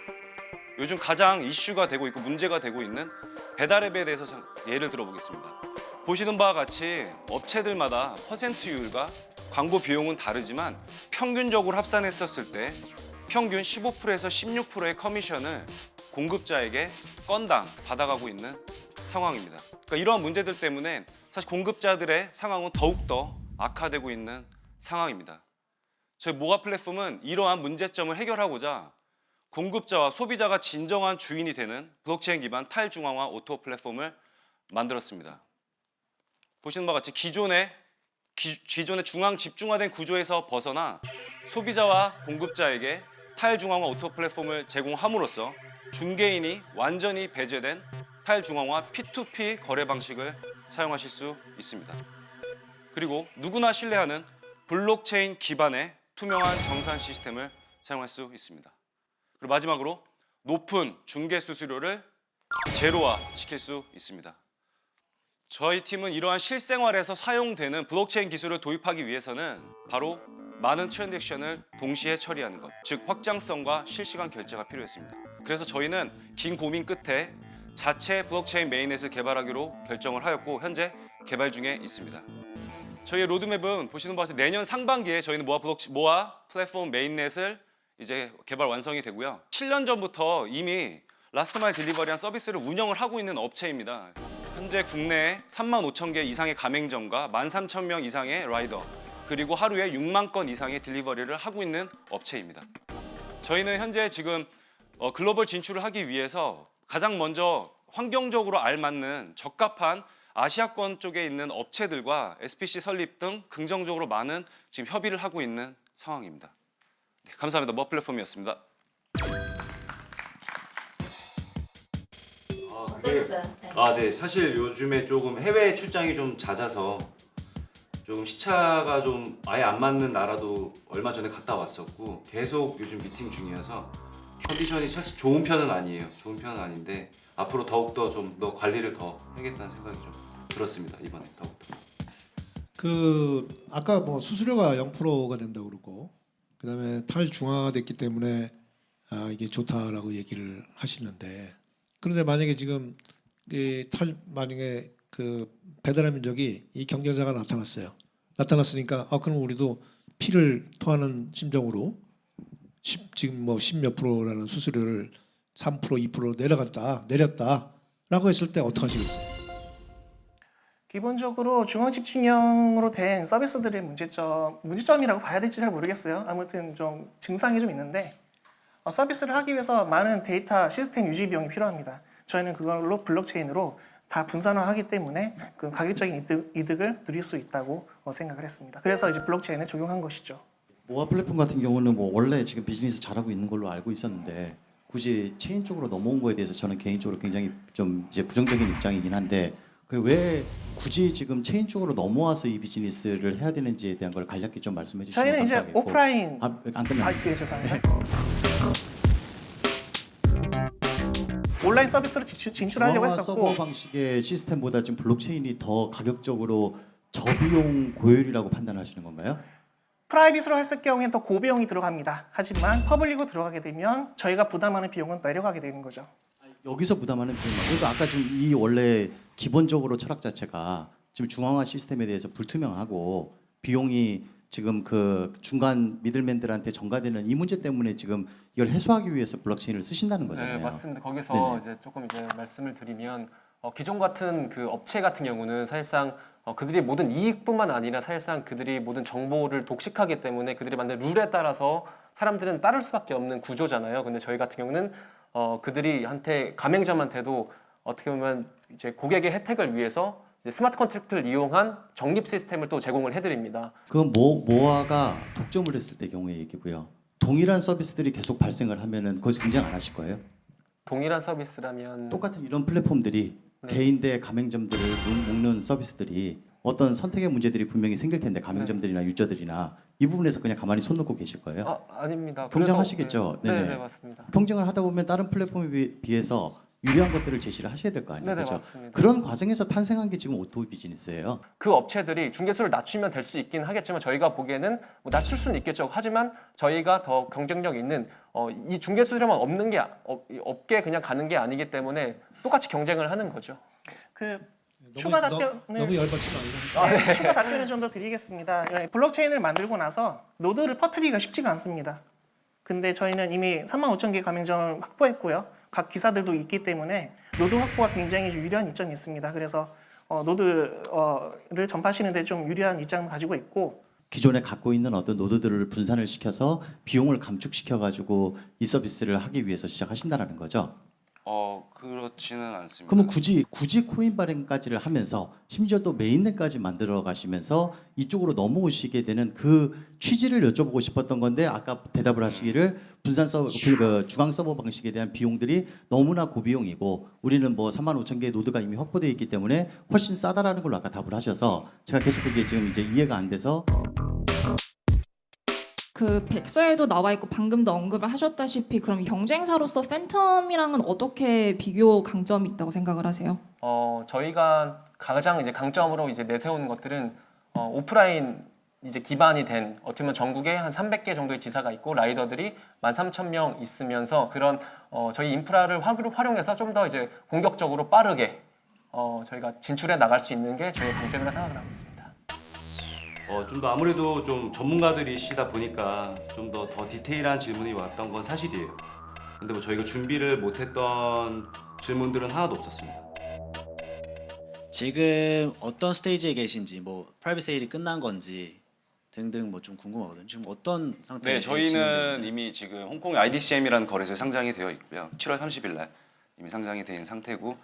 요즘 가장 이슈가 되고 있고 문제가 되고 있는 배달앱에 대해서 예를 들어보겠습니다. 보시는 바와 같이 업체들마다 퍼센트율과 광고 비용은 다르지만 평균적으로 합산했었을 때 평균 15%에서 16%의 커미션을 공급자에게 건당 받아가고 있는 상황입니다. 그러니까 이러한 문제들 때문에 사실 공급자들의 상황은 더욱더 악화되고 있는 상황입니다. 저희 모아 플랫폼은 이러한 문제점을 해결하고자 공급자와 소비자가 진정한 주인이 되는 블록체인 기반 탈중앙화 오토 플랫폼을 만들었습니다. 보시는 바와 같이 기존의 중앙 집중화된 구조에서 벗어나 소비자와 공급자에게 탈중앙화 오토 플랫폼을 제공함으로써 중개인이 완전히 배제된 탈중앙화 P2P 거래 방식을 사용하실 수 있습니다. 그리고 누구나 신뢰하는 블록체인 기반의 투명한 정산 시스템을 사용할 수 있습니다. 그리고 마지막으로 높은 중개 수수료를 제로화 시킬 수 있습니다. 저희 팀은 이러한 실생활에서 사용되는 블록체인 기술을 도입하기 위해서는 바로 많은 트랜잭션을 동시에 처리하는 것, 즉 확장성과 실시간 결제가 필요했습니다. 그래서 저희는 긴 고민 끝에 자체 블록체인 메인넷을 개발하기로 결정을 하였고 현재 개발 중에 있습니다. 저희의 로드맵은 보시는 바와 같이 내년 상반기에 저희는 모아 플랫폼 메인넷을 이제 개발 완성이 되고요. 7년 전부터 이미 라스트 마일 딜리버리한 서비스를 운영을 하고 있는 업체입니다. 현재 국내에 35,000개 이상의 가맹점과 13,000명 이상의 라이더, 그리고 하루에 6만 건 이상의 딜리버리를 하고 있는 업체입니다. 저희는 현재 지금 글로벌 진출을 하기 위해서 가장 먼저 환경적으로 알맞는 적합한 아시아권 쪽에 있는 업체들과 SPC 설립 등 긍정적으로 많은 지금 협의를 하고 있는 상황입니다. 네, 감사합니다. 모아 플랫폼이었습니다. 네. 사실 요즘에 조금 해외 출장이 좀 잦아서 좀 시차가 좀 아예 안 맞는 나라도 얼마 전에 갔다 왔었고 계속 요즘 미팅 중이어서 컨디션이 사실 좋은 편은 아니에요. 좋은 편은 아닌데 앞으로 더욱더 좀 더 관리를 더 해야겠다는 생각이 좀 들었습니다. 이번에 더욱더. 아까 뭐 수수료가 0%가 된다고 그러고 그다음에 탈중앙화됐기 때문에 이게 좋다라고 얘기를 하시는데 그런데 만약에 지금 만약에 그 배달의 민족이 이 경쟁자가 나타났으니까 그럼 우리도 피를 토하는 심정으로 지금 뭐 10몇 프로라는 수수료를 3%, 2% 내렸다라고 했을 때 어떻게 하시겠어요? 기본적으로 중앙 집중형으로 된 서비스들의 문제점이라고 봐야 될지 잘 모르겠어요. 아무튼 좀 증상이 좀 있는데 서비스를 하기 위해서 많은 데이터 시스템 유지 비용이 필요합니다. 저희는 그걸로 블록체인으로 다 분산화하기 때문에 그 가격적인 이득을 누릴 수 있다고 생각을 했습니다. 그래서 이제 블록체인을 적용한 것이죠. 모아 플랫폼 같은 경우는 뭐 원래 지금 비즈니스 잘하고 있는 걸로 알고 있었는데 굳이 체인 쪽으로 넘어온 거에 대해서 저는 개인적으로 굉장히 좀 이제 부정적인 입장이긴 한데 그 왜 굳이 지금 체인 쪽으로 넘어와서 이 비즈니스를 해야 되는지에 대한 걸 간략히 좀 말씀해 주시면 저희는 이제 감사하겠고. 오프라인 안 끝났네요. 죄송합니다. 온라인 서비스로 진출하려고 했었고 서버 방식의 시스템보다 지금 블록체인이 더 가격적으로 저비용 고효율이라고 판단하시는 건가요? 프라이빗으로 했을 경우에는 더 고비용이 들어갑니다. 하지만 퍼블릭으로 들어가게 되면 저희가 부담하는 비용은 내려가게 되는 거죠. 여기서 부담하는 비용. 그러니까 아까 지금 이 원래 기본적으로 철학 자체가 지금 중앙화 시스템에 대해서 불투명하고 비용이 지금 그 중간 미들맨들한테 전가되는 이 문제 때문에 지금 이걸 해소하기 위해서 블록체인을 쓰신다는 거잖아요. 네, 맞습니다. 거기서 네네. 이제 조금 말씀을 드리면 기존 같은 그 업체 같은 경우는 사실상 그들이 모든 이익뿐만 아니라 사실상 그들이 모든 정보를 독식하기 때문에 그들이 만든 룰에 따라서 사람들은 따를 수밖에 없는 구조잖아요. 근데 저희 같은 경우는 그들이 가맹점한테도 어떻게 보면 이제 고객의 혜택을 위해서 이제 스마트 컨트랙트를 이용한 적립 시스템을 또 제공을 해드립니다. 그건 모아가 독점을 했을 때 경우의 얘기고요. 동일한 서비스들이 계속 발생을 하면은 거기서 경쟁 안 하실 거예요? 동일한 서비스라면 똑같은 이런 플랫폼들이 네. 개인 대 가맹점들을 묶는 서비스들이 어떤 선택의 문제들이 분명히 생길 텐데 가맹점들이나 유저들이나 이 부분에서 그냥 가만히 손 놓고 계실 거예요? 아닙니다. 경쟁하시겠죠. 그래서, 네네. 네, 맞습니다. 경쟁을 하다 보면 다른 플랫폼에 비해서 유리한 것들을 제시를 하셔야 될 거 아니에요. 네네, 그렇죠? 맞습니다. 그런 과정에서 탄생한 게 지금 오토 비즈니스예요. 그 업체들이 중개수를 낮추면 될 수 있긴 하겠지만 저희가 보기에는 뭐 낮출 수는 있겠죠. 하지만 저희가 더 경쟁력 있는 이 중개수들만 없는 게 없게 그냥 가는 게 아니기 때문에 똑같이 경쟁을 하는 거죠. 추가 답변 너무 열받지 말고. 네, 추가 답변을 좀 더 드리겠습니다. 블록체인을 만들고 나서 노드를 퍼뜨리기가 쉽지가 않습니다. 근데 저희는 이미 35,000개 가맹점을 확보했고요. 각 기사들도 있기 때문에 노드 확보가 굉장히 유리한 이점이 있습니다. 그래서 노드를 전파하시는 데 좀 유리한 입장을 가지고 있고 기존에 갖고 있는 어떤 노드들을 분산을 시켜서 비용을 감축시켜 가지고 이 서비스를 하기 위해서 시작하신다는 거죠. 그렇지는 않습니다. 그러면 굳이 코인 발행까지를 하면서 심지어 또 메인넷까지 만들어 가시면서 이쪽으로 넘어오시게 되는 그 취지를 여쭤보고 싶었던 건데 아까 대답을 하시기를 분산 서버 그 주강 서버 방식에 대한 비용들이 너무나 고비용이고 우리는 뭐 35,000개의 노드가 이미 확보되어 있기 때문에 훨씬 싸다라는 걸로 아까 답을 하셔서 제가 계속 그게 지금 이제 이해가 안 돼서 그 백서에도 나와 있고 방금도 언급을 하셨다시피 그럼 경쟁사로서 팬텀이랑은 어떻게 비교 강점이 있다고 생각을 하세요? 저희가 가장 이제 강점으로 이제 내세우는 것들은 오프라인 이제 기반이 된 어떻게 보면 전국에 한 300개 정도의 지사가 있고 라이더들이 13,000명 있으면서 그런 저희 인프라를 활용해서 좀 더 이제 공격적으로 빠르게 저희가 진출해 나갈 수 있는 게 저희의 강점이라 생각을 하고 있습니다. 좀 더 아무래도 좀 전문가들이시다 보니까 좀 더 디테일한 질문이 왔던 건 사실이에요. 근데 뭐 저희가 준비를 못했던 질문들은 하나도 없었습니다. 지금 어떤 스테이지에 계신지 뭐 프라이빗 세일이 끝난 건지 등등 뭐 좀 궁금하거든요. 지금 어떤 상태에 네, 저희는 이미 지금 홍콩 IDCM이라는 거래소에 상장이 되어 있고요. 7월 30일 날 이미 상장이 된 상태고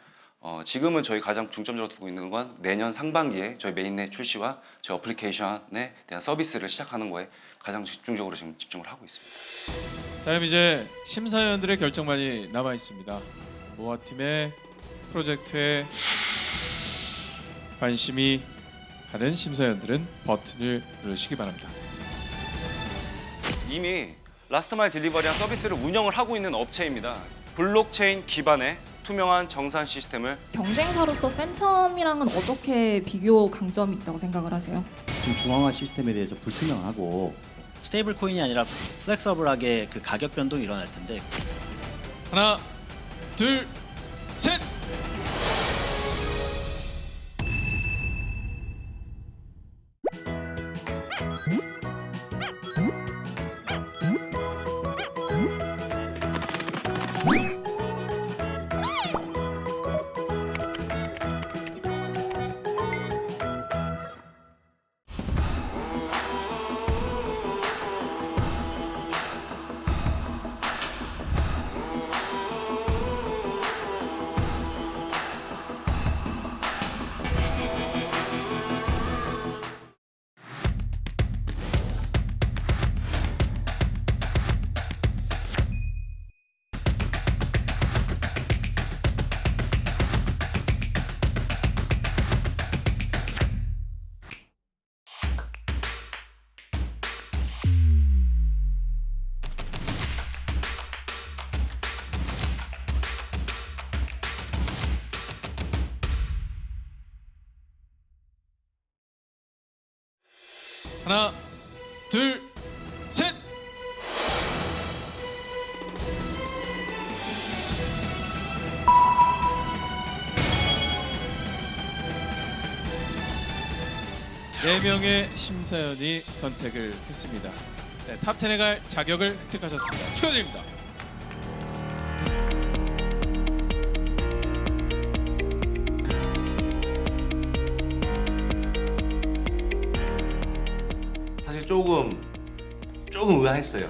지금은 저희 가장 중점적으로 두고 있는 건 내년 상반기에 저희 메인넷 출시와 저희 어플리케이션에 대한 서비스를 시작하는 거에 가장 집중적으로 지금 집중을 하고 있습니다. 자, 그럼 이제 심사위원들의 결정만이 남아 있습니다. 모아 팀의 프로젝트에 관심이 가는 심사위원들은 버튼을 누르시기 바랍니다. 이미 라스트 마일 딜리버리한 서비스를 운영을 하고 있는 업체입니다. 블록체인 기반의 투명한 정산 시스템을 경쟁사로서 팬텀이랑은 어떻게 비교 강점이 있다고 생각을 하세요? 지금 중앙화 시스템에 대해서 불투명하고 스테이블 코인이 아니라 플렉서블하게 그 가격 변동이 일어날 텐데 하나, 둘, 셋! 하나, 둘, 셋! 네 명의 심사위원이 선택을 했습니다. 네, 탑10에 갈 자격을 획득하셨습니다. 축하드립니다. 사실 조금 의아했어요.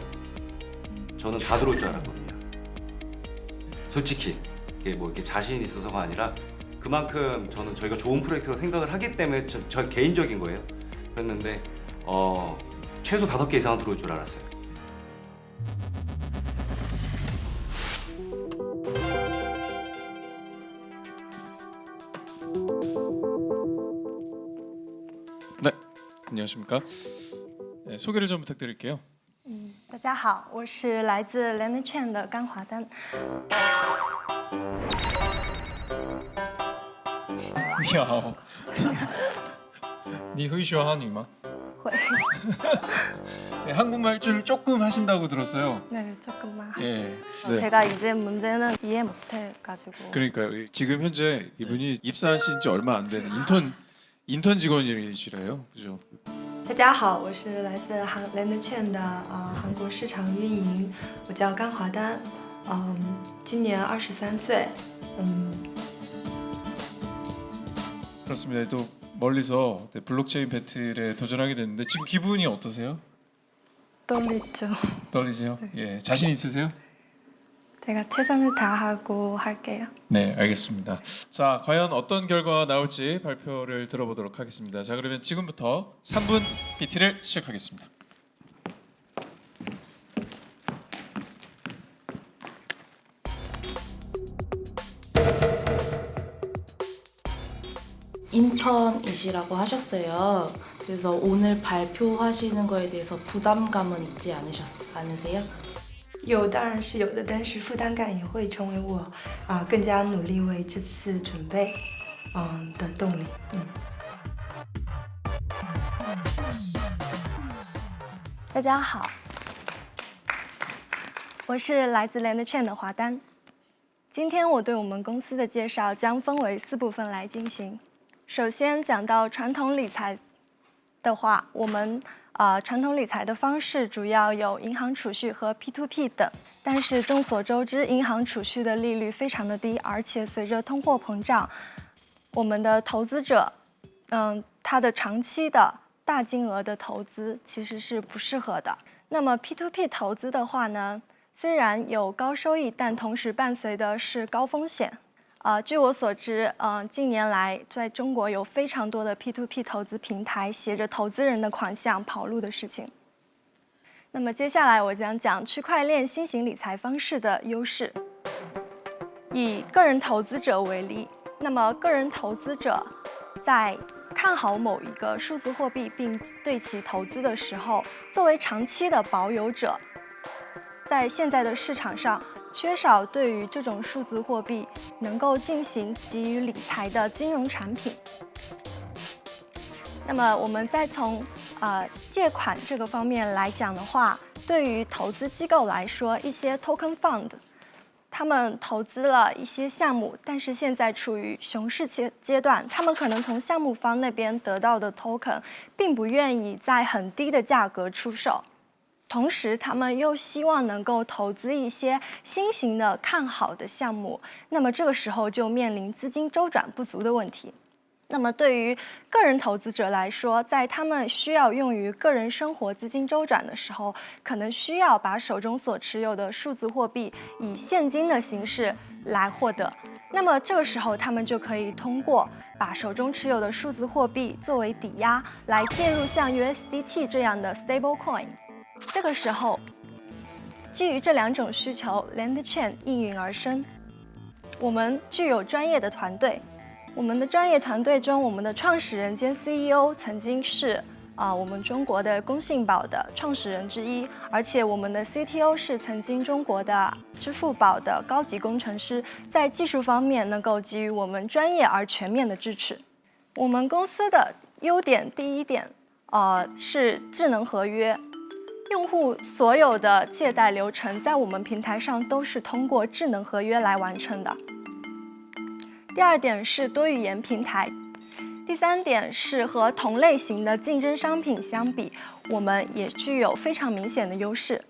저는 다 들어올 줄 알았거든요. 솔직히 이게 뭐 이렇게 자신 있어서가 아니라 그만큼 저는 저희가 좋은 프로젝트로 생각을 하기 때문에 저 개인적인 거예요. 그랬는데 최소 5개 이상은 들어올 줄 알았어요. 네, 안녕하십니까. 네, 소개를 좀 부탁드릴게요. 大家好，我是来自 Learning Chain 的甘华丹。你好，你会说汉语吗？会。 네, 한국말줄 조금 하신다고 들었어요. 네, 조금만 예. 하세요. 제가 이제 문제는 이해 못해가지고. 그러니까요. 지금 현재 이분이 입사하신 지 얼마 안 되는 인턴 직원이시래요. 그죠? 大家好，我是来自LandChain 的韩国市场运营，我叫甘华丹，今年23岁， 그렇습니다. 또 멀리서 블록체인 배틀에 도전하게 됐는데 지금 기분이 어떠세요? 떨리죠. 떨리세요? 예, 자신 있으세요? 제가 최선을 다하고 할게요. 네, 알겠습니다. 자, 과연 어떤 결과가 나올지 발표를 들어보도록 하겠습니다. 자, 그러면 지금부터 3분 PT를 시작하겠습니다. 인턴이시라고 하셨어요. 그래서 오늘 발표하시는 거에 대해서 부담감은 있지 않으세요? 有当然是有的，但是负担感也会成为我更加努力为这次准备的动力。大家好，我是来自 LandChain 的华丹。今天我对我们公司的介绍将分为4部分来进行。首先讲到传统理财的话，我们传统理财的方式主要有银行储蓄和 P2P 等，但是众所周知，银行储蓄的利率非常的低，而且随着通货膨胀，我们的投资者，他的长期的大金额的投资其实是不适合的。那么 P2P 投资的话呢，虽然有高收益，但同时伴随的是高风险。据我所知，近年来在中国有非常多的 P2P 投资平台携着投资人的款项跑路的事情。那么接下来我将讲区块链新型理财方式的优势。以个人投资者为例，那么个人投资者在看好某一个数字货币并对其投资的时候，作为长期的保有者，在现在的市场上缺少对于这种数字货币能够进行给予理财的金融产品。那么我们再从借款这个方面来讲的话，对于投资机构来说，一些 token fund， 他们投资了一些项目，但是现在处于熊市阶段，他们可能从项目方那边得到的 token， 并不愿意在很低的价格出售。同时，他们又希望能够投资一些新型的看好的项目，那么这个时候就面临资金周转不足的问题。那么对于个人投资者来说，在他们需要用于个人生活资金周转的时候，可能需要把手中所持有的数字货币以现金的形式来获得。那么这个时候，他们就可以通过把手中持有的数字货币作为抵押，来介入像 USDT 这样的 stable coin。这个时候，基于这2种需求 ，LandChain 应运而生。我们具有专业的团队，我们的专业团队中，我们的创始人兼 CEO 曾经是我们中国的工信宝的创始人之一，而且我们的 CTO 是曾经中国的支付宝的高级工程师，在技术方面能够给予我们专业而全面的支持。我们公司的优点，第一点，是智能合约。用户所有的借贷流程在我们平台上都是通过智能合约来完成的。第2点是多语言平台。第3点是和同类型的竞争商品相比，我们也具有非常明显的优势。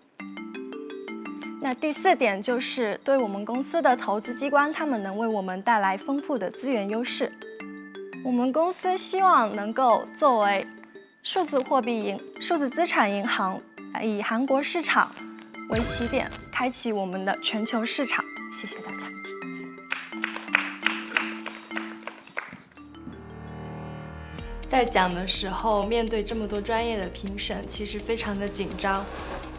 那第4点就是对我们公司的投资机关，他们能为我们带来丰富的资源优势。我们公司希望能够作为数字资产银行，以韩国市场为起点，开启我们的全球市场。谢谢大家。在讲的时候，面对这么多专业的评审，其实非常的紧张。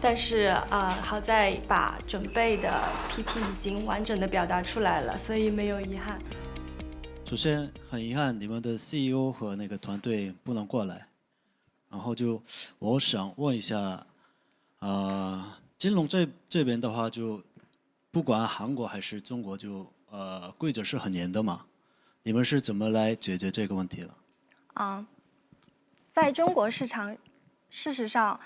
但是好在把准备的 PT 已经完整的表达出来了，所以没有遗憾。首先很遗憾，你们的 CEO 和那个团队不能过来。然后我想问一下，金融这边的话，就不管韩国还是中国，规则是很严的嘛，你们是怎么来解决这个问题的？在中国市场，事实上，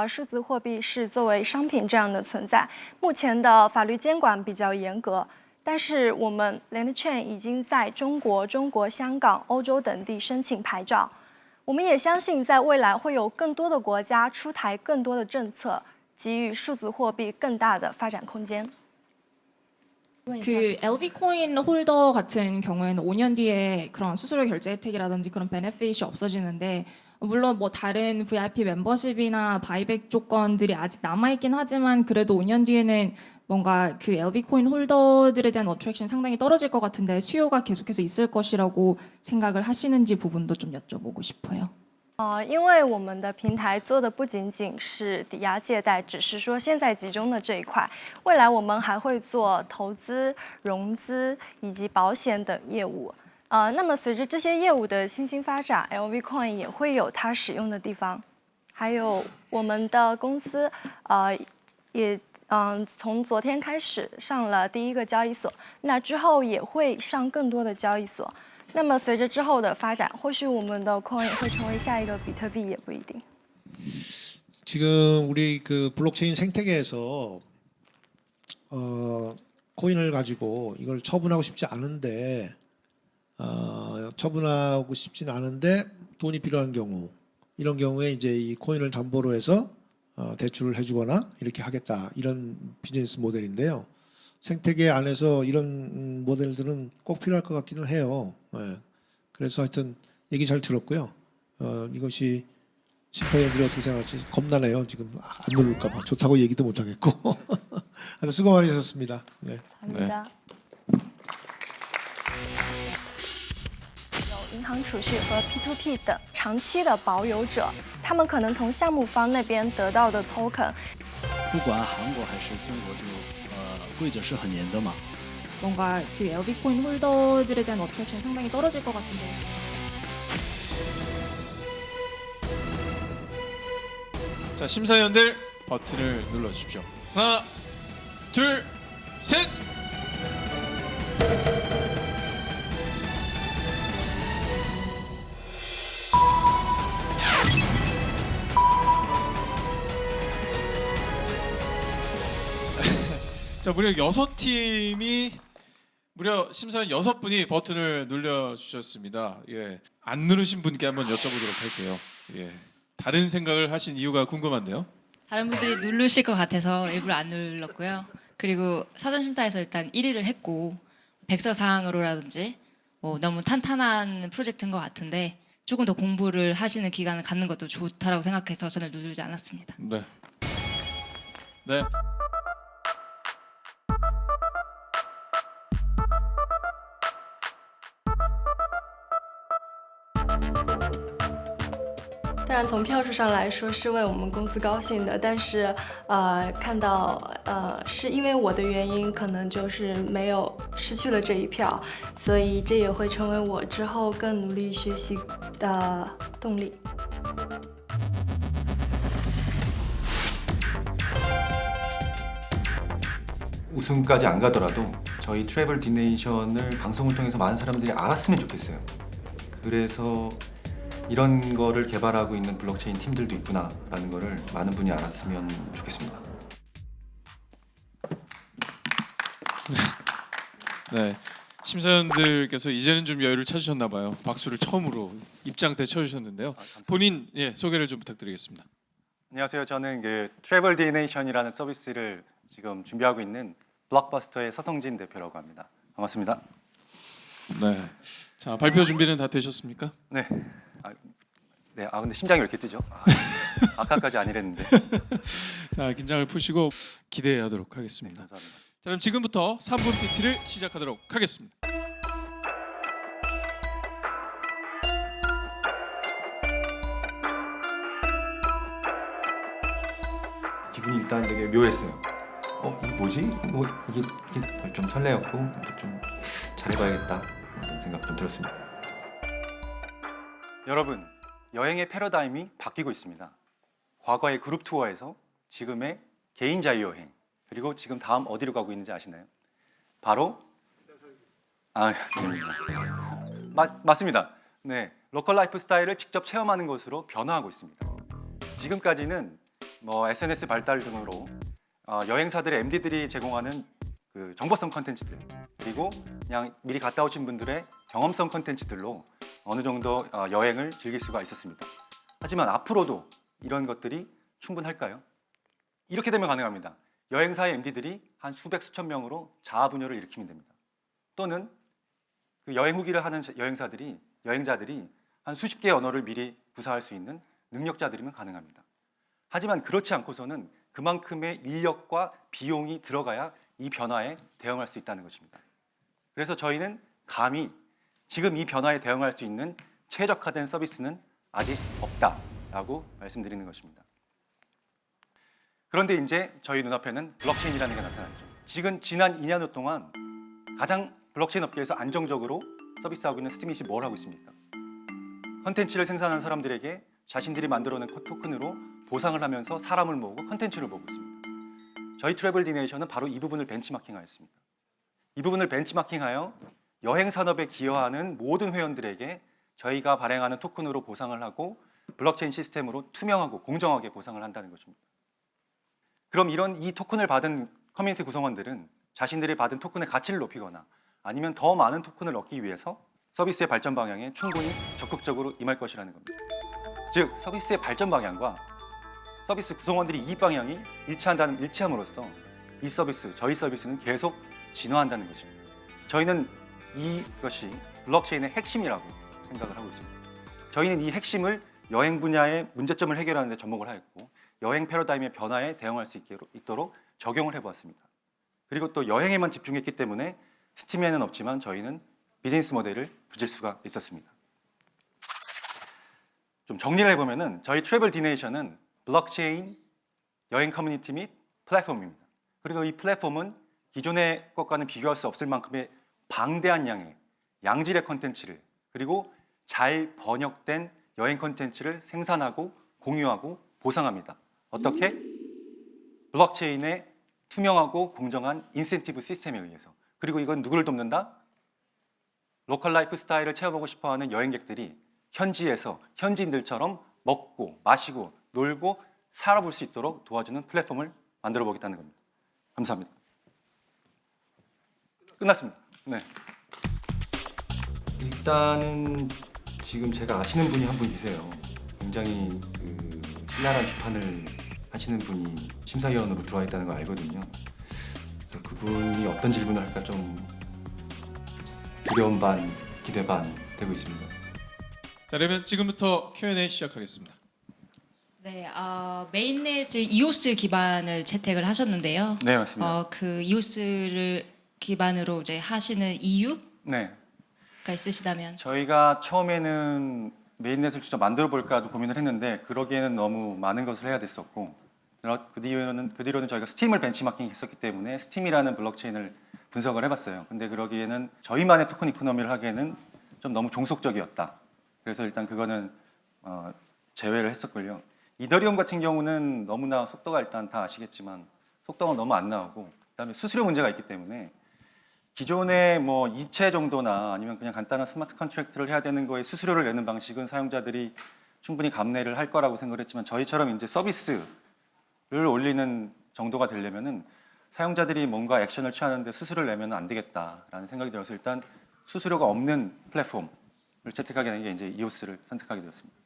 数字货币是作为商品这样的存在，目前的法律监管比较严格。但是我们 LandChain 已经在中国、香港、欧洲等地申请牌照。我们也相信，在未来会有更多的国家出台更多的政策，给予数字货币更大的发展空间。 그 LV 코인 홀더 같은 경우에는 5년 뒤에 그런 수수료 결제 혜택이라든지 그런 베네핏이 없어지는데 물론 뭐 다른 VIP 멤버십이나 바이백 조건들이 아직 남아 있긴 하지만 그래도 5년 뒤에는 뭔가 그 LV 코인 홀더들에 대한 어트랙션 상당히 떨어질 것 같은데 수요가 계속해서 있을 것이라고 생각을 하시는지 부분도 좀 여쭤보고 싶어요. 因为我们的平台做的不仅仅是抵押借贷，只是说现在集中的这一块，未来我们还会做投资、融资以及保险等业务。那么随着这些业务的新兴发展 ，LV Coin 也会有它使用的地方。还有我们的公司，也从昨天开始上了第一个交易所，那之后也会上更多的交易所。 那么随着之后的发展，或许我们的 coin 会成为下一个比特币，也不一定。 지금 우리 그 블록체인 생태계에서 코인을 가지고 이걸 처분하고 싶지 않은데 처분하고 싶지는 않은데 돈이 필요한 경우 이런 경우에 이제 이 코인을 담보로 해서 대출을 해주거나 이렇게 하겠다 이런 비즈니스 모델인데요. 생태계 안에서 이런 모델들은 꼭 필요할 것 같기는 해요. 예. 그래서 하여튼 얘기 잘 들었고요. 이것이 심사위원들이 어떻게 생각할지 겁나네요. 지금 안 누를까 봐. 좋다고 얘기도 못 하겠고. 하여튼 수고 많으셨습니다. 네. 감사합니다. 有银行储蓄和 P2P 等长期的保有者，他们可能从项目方那边得到的 token。 不管韩国还是中国，就规则是很严的嘛。 뭔가 그 LV 코인 홀더들에 대한 어트랙션 상당히 떨어질 것 같은데. 자, 심사위원들 버튼을 눌러주십시오. 하나, 둘, 셋. 자, 무려 6팀이 무려 심사위원 6분이 버튼을 눌러주셨습니다. 예, 안 누르신 분께 한번 여쭤보도록 할게요. 예, 다른 생각을 하신 이유가 궁금한데요. 다른 분들이 누르실 것 같아서 일부러 안 눌렀고요. 그리고 사전 심사에서 일단 1위를 했고 백서사항으로라든지 너무 탄탄한 프로젝트인 것 같은데 조금 더 공부를 하시는 기간을 갖는 것도 좋다라고 생각해서 저는 누르지 않았습니다. 네. 네.当然，从票数上来说是为我们公司高兴的，但是看到是因为我的原因，可能就是没有失去了这一票，所以这也会成为我之后更努力学习的动力。 우승까지 안 가더라도 저희 트래블 디네이션을 방송을 통해서 많은 사람들이 알았으면 좋겠어요. 그래서 이런 거를 개발하고 있는 블록체인 팀들도 있구나라는 거를 많은 분이 알았으면 좋겠습니다. 네, 심사위원들께서 이제는 좀 여유를 찾으셨나 봐요. 박수를 처음으로 입장 때 쳐주셨는데요. 본인 소개를 좀 부탁드리겠습니다. 안녕하세요. 저는 그 트래블 디네이션이라는 서비스를 지금 준비하고 있는 블록버스터의 서성진 대표라고 합니다. 반갑습니다. 네. 자, 발표 준비는 다 되셨습니까? 네. 근데 심장이 왜 이렇게 뜨죠? 아까까지 아니랬는데. 자, 긴장을 푸시고 기대하도록 하겠습니다. 네, 감사합니다. 자, 그럼 지금부터 3분 PT를 시작하도록 하겠습니다. 기분이 일단 되게 묘했어요. 이게 뭐지? 이게 좀 설레었고 좀 잘해봐야겠다 이런 생각 좀 들었습니다. 여러분, 여행의 패러다임이 바뀌고 있습니다. 과거의 그룹 투어에서 지금의 개인 자유 여행, 그리고 지금 다음 어디로 가고 있는지 아시나요? 바로 아, 맞습니다. 네, 로컬 라이프 스타일을 직접 체험하는 것으로 변화하고 있습니다. 지금까지는 뭐 SNS 발달 등으로 여행사들의 MD들이 제공하는 그 정보성 컨텐츠들 그리고 그냥 미리 갔다 오신 분들의 경험성 컨텐츠들로 어느 정도 여행을 즐길 수가 있었습니다. 하지만 앞으로도 이런 것들이 충분할까요? 이렇게 되면 가능합니다. 여행사의 MD들이 한 수백 수천 명으로 자아분열을 일으키면 됩니다. 또는 그 여행 후기를 하는 여행자들이 한 수십 개의 언어를 미리 구사할 수 있는 능력자들이면 가능합니다. 하지만 그렇지 않고서는 그만큼의 인력과 비용이 들어가야 이 변화에 대응할 수 있다는 것입니다. 그래서 저희는 감히 지금 이 변화에 대응할 수 있는 최적화된 서비스는 아직 없다라고 말씀드리는 것입니다. 그런데 이제 저희 눈앞에는 블록체인이라는 게 나타났죠. 지난 2년 동안 가장 블록체인 업계에서 안정적으로 서비스하고 있는 스팀밋이 뭘 하고 있습니까? 컨텐츠를 생산한 사람들에게 자신들이 만들어낸 토큰으로 보상을 하면서 사람을 모으고 컨텐츠를 모으고 있습니다. 저희 트래블 디네이션은 바로 이 부분을 벤치마킹하였습니다. 이 부분을 벤치마킹하여 여행 산업에 기여하는 모든 회원들에게 저희가 발행하는 토큰으로 보상을 하고 블록체인 시스템으로 투명하고 공정하게 보상을 한다는 것입니다. 그럼 이 토큰을 받은 커뮤니티 구성원들은 자신들이 받은 토큰의 가치를 높이거나 아니면 더 많은 토큰을 얻기 위해서 서비스의 발전 방향에 충분히 적극적으로 임할 것이라는 겁니다. 즉, 서비스의 발전 방향과 서비스 구성원들이 이익 방향이 일치함으로써 이 서비스, 저희 서비스는 계속 진화한다는 것입니다. 저희는 이것이 블록체인의 핵심이라고 생각을 하고 있습니다. 저희는 이 핵심을 여행 분야의 문제점을 해결하는 데 접목을 하였고 여행 패러다임의 변화에 대응할 수 있도록 적용을 해보았습니다. 그리고 또 여행에만 집중했기 때문에 스팀에는 없지만 저희는 비즈니스 모델을 빚을 수가 있었습니다. 좀 정리를 해보면은 저희 트래블 디네이션은 블록체인 여행 커뮤니티 및 플랫폼입니다. 그리고 이 플랫폼은 기존의 것과는 비교할 수 없을 만큼의 방대한 양의 양질의 콘텐츠를 그리고 잘 번역된 여행 콘텐츠를 생산하고 공유하고 보상합니다. 어떻게? 블록체인의 투명하고 공정한 인센티브 시스템에 의해서. 그리고 이건 누구를 돕는다? 로컬 라이프 스타일을 체험하고 싶어하는 여행객들이 현지에서 현지인들처럼 먹고 마시고 놀고 살아볼 수 있도록 도와주는 플랫폼을 만들어 보겠다는 겁니다. 감사합니다. 끝났습니다. 네. 일단은 지금 제가 아시는 분이 한 분 계세요. 굉장히 신랄한 비판을 하시는 분이 심사위원으로 들어와 있다는 걸 알거든요. 그래서 그분이 어떤 질문을 할까 좀 두려움 반, 기대 반 되고 있습니다. 자, 그러면 지금부터 Q&A 시작하겠습니다. 네, 메인넷을 EOS 기반을 채택을 하셨는데요. 네, 맞습니다. 그 EOS를 기반으로 이제 하시는 이유가 네. 있으시다면? 저희가 처음에는 메인넷을 직접 만들어 볼까도 고민을 했는데 그러기에는 너무 많은 것을 해야 됐었고 그 뒤로는 저희가 스팀을 벤치마킹 했었기 때문에 스팀이라는 블록체인을 분석을 해봤어요. 근데 그러기에는 저희만의 토큰 이코노미를 하기에는 좀 너무 종속적이었다. 그래서 일단 그거는 제외를 했었고요. 이더리움 같은 경우는 너무나 속도가 일단 다 아시겠지만 속도가 너무 안 나오고 그다음에 수수료 문제가 있기 때문에 기존의 뭐 이체 정도나 아니면 그냥 간단한 스마트 컨트랙트를 해야 되는 거에 수수료를 내는 방식은 사용자들이 충분히 감내를 할 거라고 생각을 했지만 저희처럼 이제 서비스를 올리는 정도가 되려면은 사용자들이 뭔가 액션을 취하는데 수수료를 내면 안 되겠다라는 생각이 들어서 일단 수수료가 없는 플랫폼을 채택하게 된 게 이제 EOS를 선택하게 되었습니다.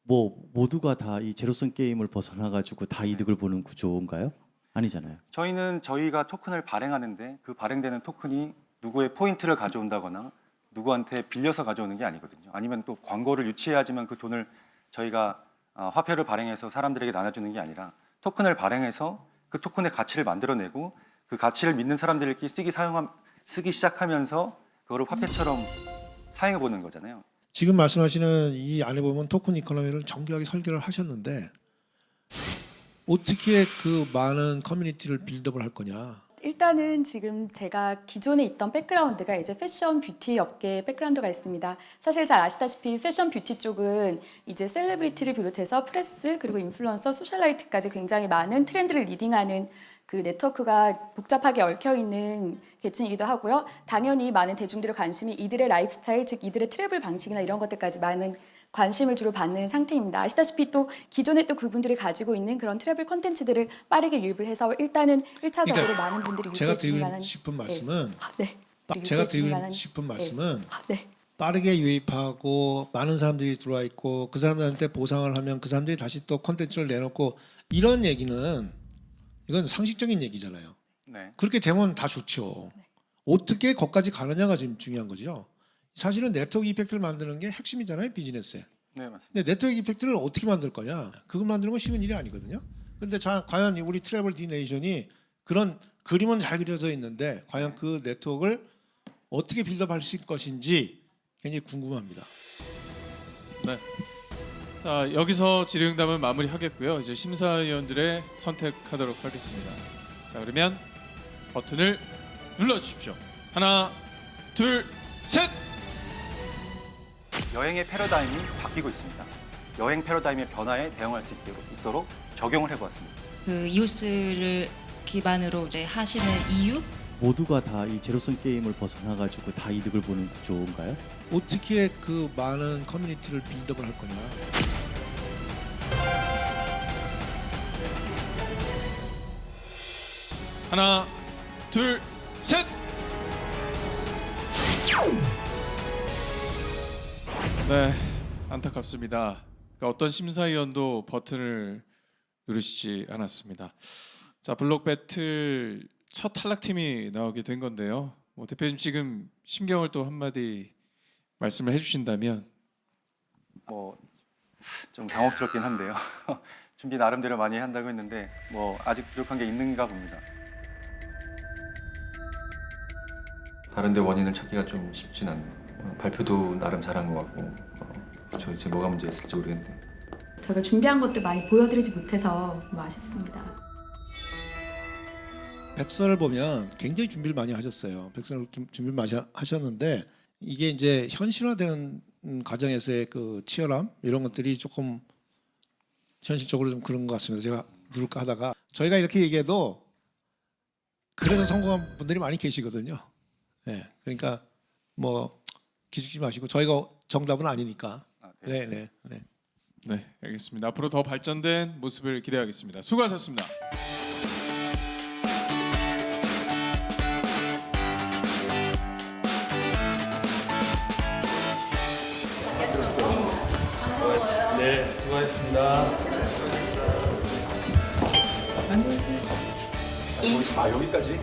뭐 모두가 다 이 제로섬 게임을 벗어나 가지고 다 이득을 보는 구조인가요? 아니잖아요. 저희는 저희가 토큰을 발행하는데 그 발행되는 토큰이 누구의 포인트를 가져온다거나 누구한테 빌려서 가져오는 게 아니거든요. 아니면 또 광고를 유치해야지만 그 돈을 저희가 화폐를 발행해서 사람들에게 나눠주는 게 아니라 토큰을 발행해서 그 토큰의 가치를 만들어내고 그 가치를 믿는 사람들끼리 쓰기 시작하면서 그거를 화폐처럼 사용해 보는 거잖아요. 지금 말씀하시는 이 안에 보면 토큰 이코노미를 정교하게 설계를 하셨는데 어떻게 그 많은 커뮤니티를 빌드업을 할 거냐? 일단은 지금 제가 기존에 있던 백그라운드가 이제 패션 뷰티 업계 백그라운드가 있습니다. 사실 잘 아시다시피 패션 뷰티 쪽은 이제 셀레브리티를 비롯해서 프레스 그리고 인플루언서, 소셜라이트까지 굉장히 많은 트렌드를 리딩하는 그 네트워크가 복잡하게 얽혀 있는 계층이기도 하고요. 당연히 많은 대중들의 관심이 이들의 라이프스타일, 즉 이들의 트래블 방식이나 이런 것들까지 많은 관심을 주로 받는 상태입니다. 아시다시피 또 기존에 또 그분들이 가지고 있는 그런 트래블 콘텐츠들을 빠르게 유입을 해서 일단은 1차적으로 그러니까 많은 분들이 제가 유입될 수 있는 드리고 가는 싶은 말씀은 유입될 수 있는 가는- 싶은 말씀은 네. 빠르게 유입하고 많은 사람들이 들어와 있고 그 사람들한테 보상을 하면 그 사람들이 다시 또 콘텐츠를 내놓고 이런 얘기는 이건 상식적인 얘기잖아요. 네. 그렇게 되면 다 좋죠. 어떻게 거기까지 가느냐가 지금 중요한 거죠. 사실은 네트워크 이펙트를 만드는 게 핵심이잖아요, 비즈니스에. 네, 맞습니다. 근데 네트워크 이펙트를 어떻게 만들 거냐? 그걸 만드는 건 쉬운 일이 아니거든요. 근데 과연 우리 트래블 디네이션이 그런 그림은 잘 그려져 있는데 과연 그 네트워크를 어떻게 빌드업할 수 있을 것인지 굉장히 궁금합니다. 네. 자, 여기서 질의응답은 마무리하겠고요. 이제 심사위원들의 선택하도록 하겠습니다. 자, 그러면 버튼을 눌러주십시오. 하나, 둘, 셋. 여행의 패러다임이 바뀌고 있습니다. 여행 패러다임의 변화에 대응할 수 있도록 적용을 해보았습니다. 그 이오스를 기반으로 이제 하시는 이유? 모두가 다 이 제로섬 게임을 벗어나 가지고 다 이득을 보는 구조인가요? 어떻게 그 많은 커뮤니티를 빌드업을 할 거냐? 하나, 둘, 셋. 네, 안타깝습니다. 그러니까 어떤 심사위원도 버튼을 누르시지 않았습니다. 자, 블록 배틀 첫 탈락팀이 나오게 된 건데요. 뭐 대표님 지금 심경을 또 한마디 말씀을 해주신다면. 좀 당혹스럽긴 한데요. 준비 나름대로 많이 한다고 했는데 뭐 아직 부족한 게 있는가 봅니다. 다른데 원인을 찾기가 좀 쉽진 않네요. 발표도 나름 잘한 것 같고 저 이제 뭐가 문제였을지 모르겠는데 저희가 준비한 것들 많이 보여드리지 못해서 좀 아쉽습니다. 백서를 보면 굉장히 준비를 많이 하셨어요. 백서를 준비를 많이 하셨는데 이게 이제 현실화되는 과정에서의 그 치열함 이런 것들이 조금 현실적으로 좀 그런 것 같습니다. 제가 누를까 하다가 저희가 이렇게 얘기해도 그래서 성공한 분들이 많이 계시거든요. 네, 그러니까 뭐 기죽지 마시고 저희가 정답은 아니니까. 네, 네, 네. 네, 알겠습니다. 앞으로 더 발전된 모습을 기대하겠습니다. 수고하셨습니다. 네, 수고하셨습니다. 여기까지?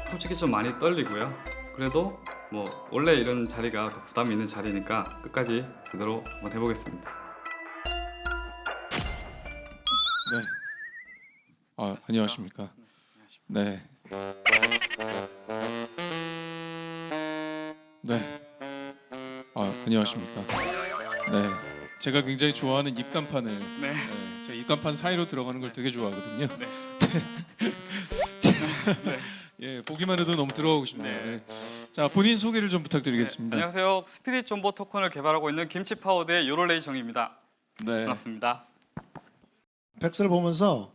솔직히 좀 많이 떨리고요. 그래도 뭐 원래 이런 자리가 더 부담이 있는 자리니까 끝까지 제대로 한번 해보겠습니다. 네. 안녕하십니까. 네. 네. 안녕하십니까. 네. 제가 굉장히 좋아하는 입간판을 제가 입간판 사이로 들어가는 걸 되게 좋아하거든요. 네. 예, 보기만 해도 너무 들어가고 싶네요. 네. 자, 본인 소개를 좀 부탁드리겠습니다. 안녕하세요. 스피릿 존버 토큰을 개발하고 있는 김치파워드의 요롤레이 정입니다. 네. 반갑습니다. 백서를 보면서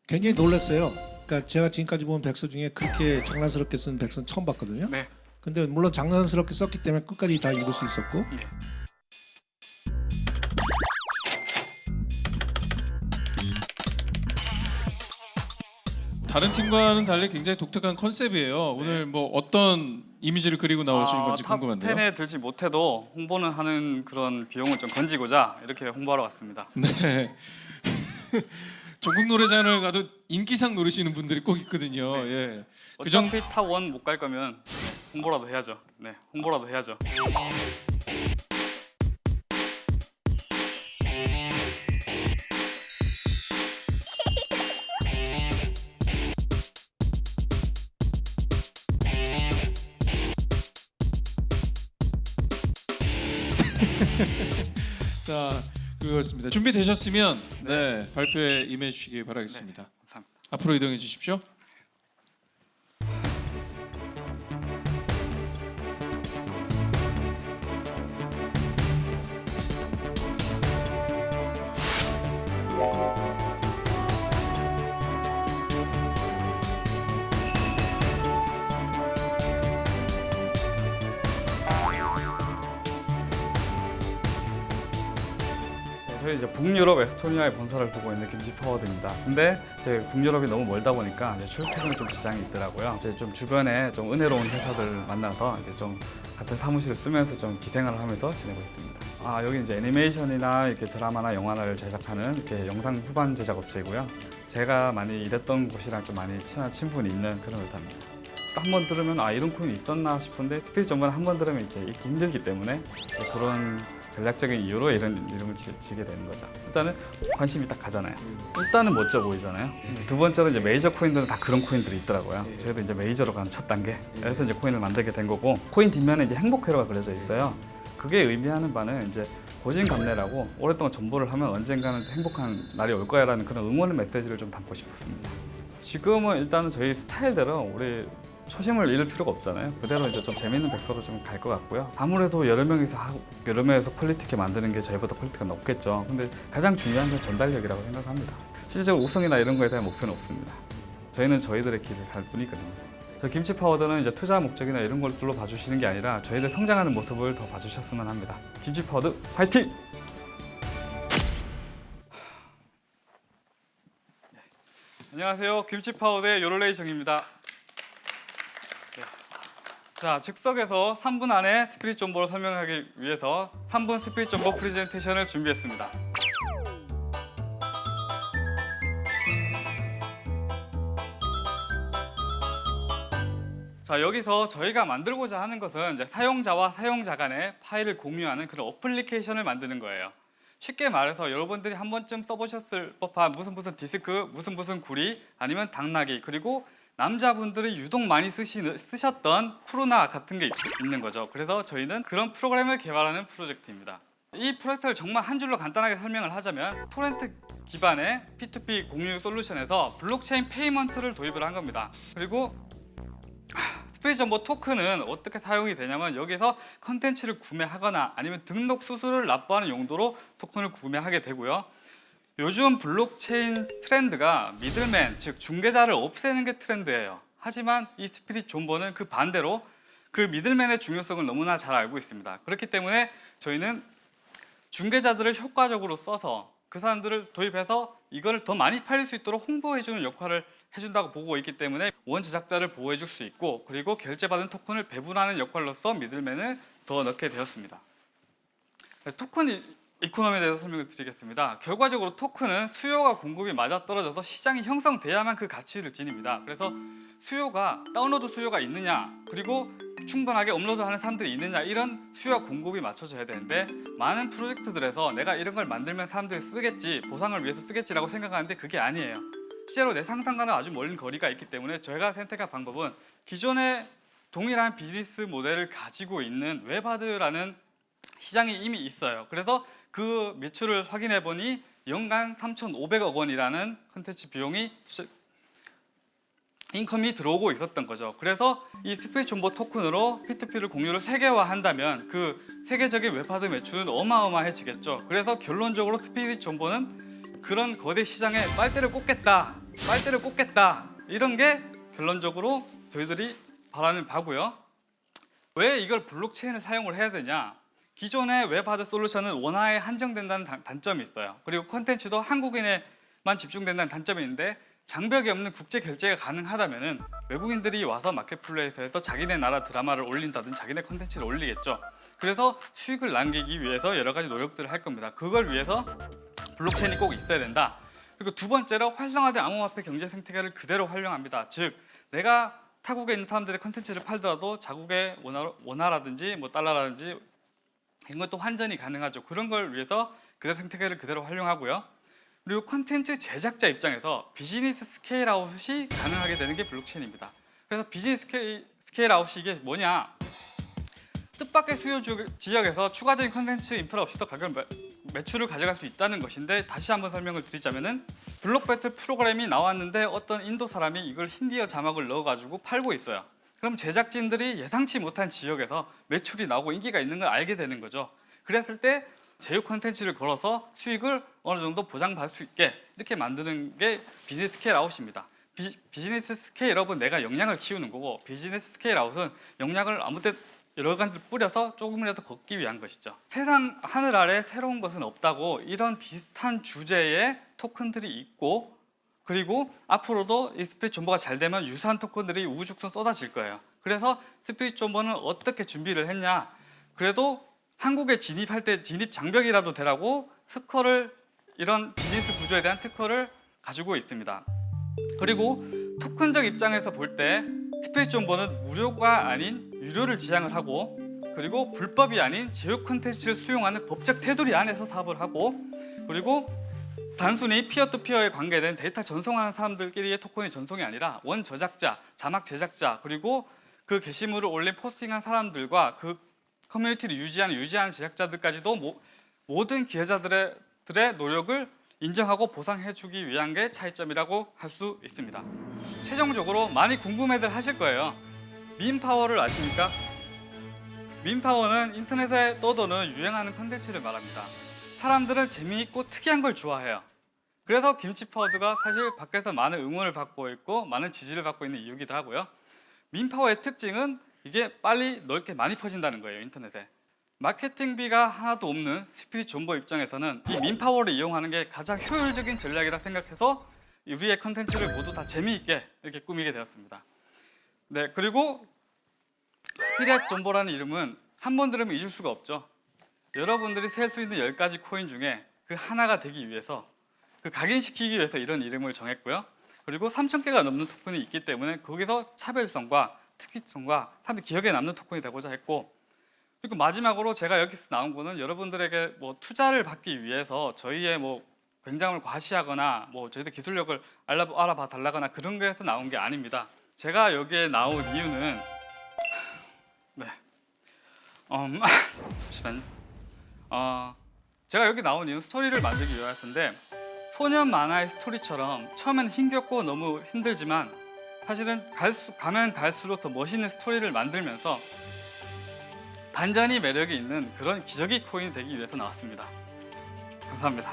굉장히 놀랐어요. 그러니까 제가 지금까지 본 백서 중에 그렇게 장난스럽게 쓴 백서는 처음 봤거든요. 네. 근데 물론 장난스럽게 썼기 때문에 끝까지 다 읽을 수 있었고. 네. 다른 팀과는 달리 굉장히 독특한 컨셉이에요. 오늘 뭐 어떤 이미지를 그리고 나오시는 건지 궁금한데요. 탑10에 들지 못해도 홍보는 하는 그런 비용을 좀 건지고자 이렇게 홍보하러 왔습니다. 네. 전국 노래자랑을 가도 인기상 노리시는 분들이 꼭 있거든요. 예. 어차피 탑1 못 갈 거면 홍보라도 해야죠. 네, 홍보라도 해야죠. 자, 그거였습니다. 준비되셨으면 네, 발표에 임해 주시기 바라겠습니다. 감사합니다. 앞으로 이동해 주십시오. 저희 이제 북유럽 에스토니아에 본사를 두고 있는 김치파워드입니다. 근데 이제 북유럽이 너무 멀다 보니까 이제 출퇴근에 좀 지장이 있더라고요. 이제 좀 주변에 좀 은혜로운 회사들을 만나서 이제 좀 같은 사무실을 쓰면서 좀 기생활을 하면서 지내고 있습니다. 여기 이제 애니메이션이나 이렇게 드라마나 영화를 제작하는 이렇게 영상 후반 제작 업체이고요. 제가 많이 일했던 곳이랑 좀 많이 친한 친분이 있는 그런 회사입니다. 한 번 들으면 이런 코인이 있었나 싶은데 스피릿 존버는 한 번 들으면 이제 읽기 힘들기 때문에 그런 전략적인 이유로 이런 이름을 지게 되는 거죠. 일단은 관심이 딱 가잖아요. 일단은 멋져 보이잖아요. 두 번째로 이제 메이저 코인들은 다 그런 코인들이 있더라고요. 저희도 이제 메이저로 가는 첫 단계. 그래서 이제 코인을 만들게 된 거고, 코인 뒷면에 이제 행복회로가 그려져 있어요. 그게 의미하는 바는 이제 고진감래라고 오랫동안 존버를 하면 언젠가는 행복한 날이 올 거야라는 그런 응원의 메시지를 좀 담고 싶었습니다. 지금은 일단은 저희 스타일대로 우리 초심을 잃을 필요가 없잖아요. 그대로 이제 좀 재밌는 백서로 좀 갈 것 같고요. 아무래도 여러 명에서 퀄리티 있게 만드는 게 저희보다 퀄리티가 높겠죠. 근데 가장 중요한 건 전달력이라고 생각합니다. 실질적으로 우승이나 이런 거에 대한 목표는 없습니다. 저희는 저희들의 길을 갈 뿐이거든요. 저 김치파워더는 이제 투자 목적이나 이런 것들로 봐주시는 게 아니라 저희들 성장하는 모습을 더 봐주셨으면 합니다. 김치파워더 파이팅! 안녕하세요. 김치파워더의 요롤레이 정입니다. 자, 즉석에서 3분 안에 스피릿 존버를 설명하기 위해서 3분 스피릿 존버 프레젠테이션을 준비했습니다. 자, 여기서 저희가 만들고자 하는 것은 이제 사용자와 사용자 간의 파일을 공유하는 그런 어플리케이션을 만드는 거예요. 쉽게 말해서 여러분들이 한 번쯤 써보셨을 법한 무슨 디스크, 무슨 구리, 아니면 당나귀, 그리고 남자분들이 유독 많이 쓰셨던 프로나 같은 게 있는 거죠. 그래서 저희는 그런 프로그램을 개발하는 프로젝트입니다. 이 프로젝트를 정말 한 줄로 간단하게 설명을 하자면 토렌트 기반의 P2P 공유 솔루션에서 블록체인 페이먼트를 도입을 한 겁니다. 그리고 스피릿 존버 토큰은 어떻게 사용이 되냐면 여기서 컨텐츠를 구매하거나 아니면 등록 수수료를 납부하는 용도로 토큰을 구매하게 되고요. 요즘 블록체인 트렌드가 미들맨, 즉 중개자를 없애는 게 트렌드예요. 하지만 이 스피릿 존버는 그 반대로 그 미들맨의 중요성을 너무나 잘 알고 있습니다. 그렇기 때문에 저희는 중개자들을 효과적으로 써서 그 사람들을 도입해서 이걸 더 많이 팔릴 수 있도록 홍보해주는 역할을 해준다고 보고 있기 때문에 원 제작자를 보호해줄 수 있고, 그리고 결제받은 토큰을 배분하는 역할로서 미들맨을 더 넣게 되었습니다. 토큰 이코노미에 대해서 설명을 드리겠습니다. 결과적으로 토큰은 수요와 공급이 맞아떨어져서 시장이 형성돼야만 그 가치를 지닙니다. 그래서 수요가 다운로드 수요가 있느냐, 그리고 충분하게 업로드하는 사람들이 있느냐, 이런 수요와 공급이 맞춰져야 되는데 많은 프로젝트들에서 내가 이런 걸 만들면 사람들이 쓰겠지, 보상을 위해서 쓰겠지라고 생각하는데 그게 아니에요. 실제로 내 상상과는 아주 멀은 거리가 있기 때문에 저희가 선택한 방법은 기존의 동일한 비즈니스 모델을 가지고 있는 웹하드라는 시장이 이미 있어요. 그래서 그 매출을 확인해 보니 연간 3,500억 원이라는 컨텐츠 비용이 인컴이 들어오고 있었던 거죠. 그래서 이 스피릿 존버 토큰으로 P2P를 공유를 세계화한다면 그 세계적인 웹하드 매출은 어마어마해지겠죠. 그래서 결론적으로 스피릿 존버는 그런 거대 시장에 빨대를 꽂겠다 이런 게 결론적으로 저희들이 바라는 바고요. 왜 이걸 블록체인을 사용을 해야 되냐? 기존의 웹하드 솔루션은 원화에 한정된다는 단점이 있어요. 그리고 콘텐츠도 한국인에만 집중된다는 단점이 있는데 장벽이 없는 국제 결제가 가능하다면은 외국인들이 와서 마켓플레이스에서 자기네 나라 드라마를 올린다든 자기네 콘텐츠를 올리겠죠. 그래서 수익을 남기기 위해서 여러 가지 노력들을 할 겁니다. 그걸 위해서 블록체인이 꼭 있어야 된다. 그리고 두 번째로 활성화된 암호화폐 경제 생태계를 그대로 활용합니다. 즉 내가 타국에 있는 사람들의 콘텐츠를 팔더라도 자국의 원화라든지 뭐 달러라든지 이런 것도 환전이 가능하죠. 그런 걸 위해서 그대로 생태계를 그대로 활용하고요. 그리고 콘텐츠 제작자 입장에서 비즈니스 스케일 아웃이 가능하게 되는 게 블록체인입니다. 그래서 비즈니스 스케일 아웃이 이게 뭐냐? 뜻밖의 수요 지역에서 추가적인 콘텐츠 인프라 없이도 가격 매출을 가져갈 수 있다는 것인데, 다시 한번 설명을 드리자면은 블록 배틀 프로그램이 나왔는데 어떤 인도 사람이 이걸 힌디어 자막을 넣어가지고 팔고 있어요. 그럼 제작진들이 예상치 못한 지역에서 매출이 나오고 인기가 있는 걸 알게 되는 거죠. 그랬을 때 제휴 콘텐츠를 걸어서 수익을 어느 정도 보장받을 수 있게 이렇게 만드는 게 비즈니스 스케일 아웃입니다. 비즈니스 스케일업은 내가 역량을 키우는 거고, 비즈니스 스케일 아웃은 역량을 아무 데 여러 가지 뿌려서 조금이라도 걷기 위한 것이죠. 세상 하늘 아래 새로운 것은 없다고, 이런 비슷한 주제의 토큰들이 있고, 그리고 앞으로도 이 스피릿 존버가 잘 되면 유사한 토큰들이 우후죽순 쏟아질 거예요. 그래서 스피릿 존버는 어떻게 준비를 했냐, 그래도 한국에 진입할 때 진입 장벽이라도 되라고 특허를, 이런 비즈니스 구조에 대한 특허를 가지고 있습니다. 그리고 토큰적 입장에서 볼 때 스피릿 존버는 무료가 아닌 유료를 지향을 하고, 그리고 불법이 아닌 제휴 콘텐츠를 수용하는 법적 테두리 안에서 사업을 하고, 그리고 단순히 피어투피어에 관계된 데이터 전송하는 사람들끼리의 토큰이 전송이 아니라 원 저작자, 자막 제작자, 그리고 그 게시물을 올린 포스팅한 사람들과 그 커뮤니티를 유지하는 제작자들까지도 모든 기여자들의 노력을 인정하고 보상해주기 위한 게 차이점이라고 할 수 있습니다. 최종적으로 많이 궁금해들 하실 거예요. 밈파워를 아십니까? 밈파워는 인터넷에 떠도는 유행하는 콘텐츠를 말합니다. 사람들은 재미있고 특이한 걸 좋아해요. 그래서 김치파워드가 사실 밖에서 많은 응원을 받고 있고 많은 지지를 받고 있는 이유기도 하고요. 밈파워의 특징은 이게 빨리 넓게 많이 퍼진다는 거예요, 인터넷에. 마케팅비가 하나도 없는 스피릿 존버 입장에서는 이 밈파워를 이용하는 게 가장 효율적인 전략이라 생각해서 우리의 컨텐츠를 모두 다 재미있게 이렇게 꾸미게 되었습니다. 네, 그리고 스피릿 존버라는 이름은 한 번 들으면 잊을 수가 없죠. 여러분들이 셀 수 있는 10가지 코인 중에 그 하나가 되기 위해서, 그 각인시키기 위해서 이런 이름을 정했고요. 그리고 3,000개가 넘는 토큰이 있기 때문에 거기서 차별성과 특이성과 사람들이 기억에 남는 토큰이 되고자 했고, 그리고 마지막으로 제가 여기서 나온 거는 여러분들에게 투자를 받기 위해서 저희의 굉장을 과시하거나 저희들 기술력을 알아봐 달라거나 그런 거에서 나온 게 아닙니다. 제가 여기에 나온 이유는 잠시만요. 제가 여기 나온 이유는 스토리를 만들기 위해서인데, 소년 만화의 스토리처럼 처음엔 힘겹고 너무 힘들지만 사실은 가면 갈수록 더 멋있는 스토리를 만들면서 반전이 매력이 있는 그런 기저귀 코인이 되기 위해서 나왔습니다. 감사합니다.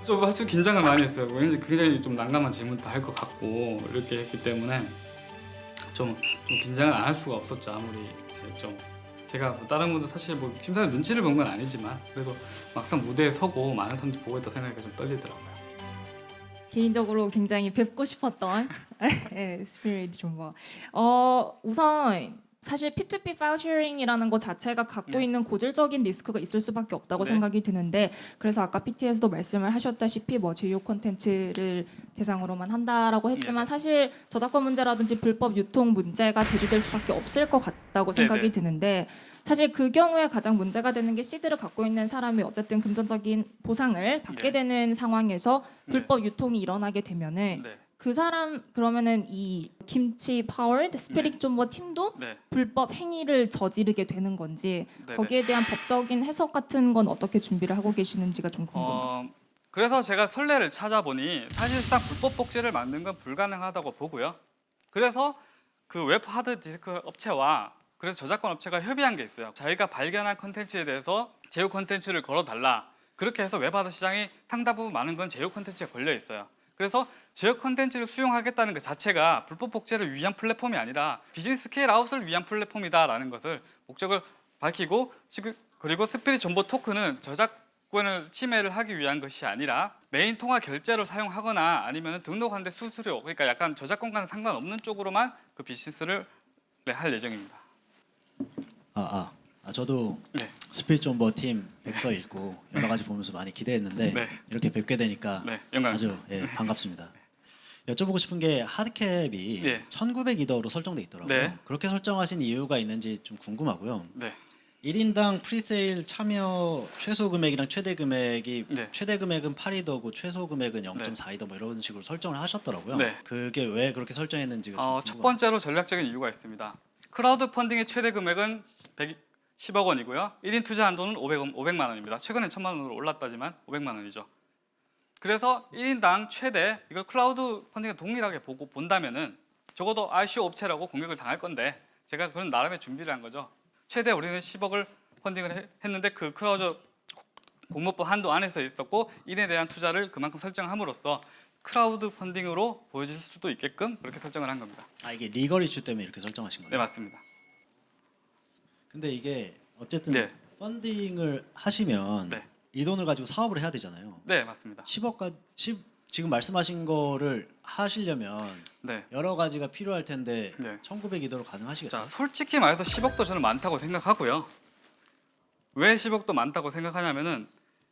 좀 긴장을 많이 했어요. 왠지 굉장히 좀 난감한 질문도 할 것 같고 이렇게 했기 때문에 좀 긴장을 안 할 수가 없었죠. 아무리 좀 제가 다른 분들 사실 심사위원 눈치를 본 건 아니지만 그래도 막상 무대에 서고 많은 사람들이 보고 있다 생각하니까 좀 떨리더라고요. 개인적으로 굉장히 뵙고 싶었던 스피릿 존버. 우선 사실 P2P 파일 쉐어링이라는 것 자체가 갖고 있는 고질적인 리스크가 있을 수밖에 없다고 생각이 드는데, 그래서 아까 PT에서도 말씀을 하셨다시피 제휴 콘텐츠를 대상으로만 한다라고 했지만 사실 저작권 문제라든지 불법 유통 문제가 대두될 수밖에 없을 것 같다고 생각이 드는데, 사실 그 경우에 가장 문제가 되는 게 시드를 갖고 있는 사람이 어쨌든 금전적인 보상을 받게 되는 상황에서 불법 유통이 일어나게 되면은 그 사람, 그러면은 이 김치 파워드 스피릿 존버 팀도 불법 행위를 저지르게 되는 건지 거기에 대한 법적인 해석 같은 건 어떻게 준비를 하고 계시는지가 좀 궁금해요. 그래서 제가 선례를 찾아보니 사실상 불법 복제를 만든 건 불가능하다고 보고요. 그래서 그 웹 하드 디스크 업체와 그래서 저작권 업체가 협의한 게 있어요. 자기가 발견한 컨텐츠에 대해서 제휴 컨텐츠를 걸어달라. 그렇게 해서 웹 하드 시장이 상당 많은 건 제휴 컨텐츠에 걸려 있어요. 그래서 제휴 컨텐츠를 수용하겠다는 그 자체가 불법 복제를 위한 플랫폼이 아니라 비즈니스 스케일 아웃을 위한 플랫폼이다라는 것을 목적을 밝히고, 그리고 스피릿 존버 토큰은 저작권을 침해를 하기 위한 것이 아니라 메인 통화 결제로 사용하거나 아니면 등록하는데 수수료, 그러니까 약간 저작권과는 상관없는 쪽으로만 그 비즈니스를 할 예정입니다. 저도 스피릿 존버 팀 백서 읽고 여러 가지 보면서 많이 기대했는데 이렇게 뵙게 되니까 아주 반갑습니다. 여쭤보고 싶은 게 하드캡이 1900이더로 설정돼 있더라고요. 그렇게 설정하신 이유가 있는지 좀 궁금하고요. 1인당 프리세일 참여 최소 금액이랑 최대 금액이 최대 금액은 8이더고 최소 금액은 0.4이더 이런 식으로 설정을 하셨더라고요. 그게 왜 그렇게 설정했는지가 좀 궁금합니다. 첫 번째로 전략적인 이유가 있습니다. 크라우드 펀딩의 최대 금액은 10억 원이고요. 1인 투자 한도는 500만 원입니다. 최근엔 1000만 원으로 올랐다지만 500만 원이죠. 그래서 1인당 최대 이걸 클라우드 펀딩과 동일하게 본다면은 적어도 ICO 업체라고 공격을 당할 건데 제가 그런 나름의 준비를 한 거죠. 최대 우리는 10억을 펀딩을 했는데 그 클라우드 공모법 한도 안에서 있었고 1인에 대한 투자를 그만큼 설정함으로써 크라우드 펀딩으로 보여질 수도 있게끔 그렇게 설정을 한 겁니다. 아 이게 리걸 이슈 때문에 이렇게 설정하신 거예요? 네, 맞습니다. 근데 이게 어쨌든 네. 펀딩을 하시면 네. 이 돈을 가지고 사업을 해야 되잖아요. 네, 맞습니다. 10억까지 지금 말씀하신 거를 하시려면 네. 여러 가지가 필요할 텐데 네. 1900이더로 가능하시겠어요? 자, 솔직히 말해서 10억도 저는 많다고 생각하고요. 왜 10억도 많다고 생각하냐면은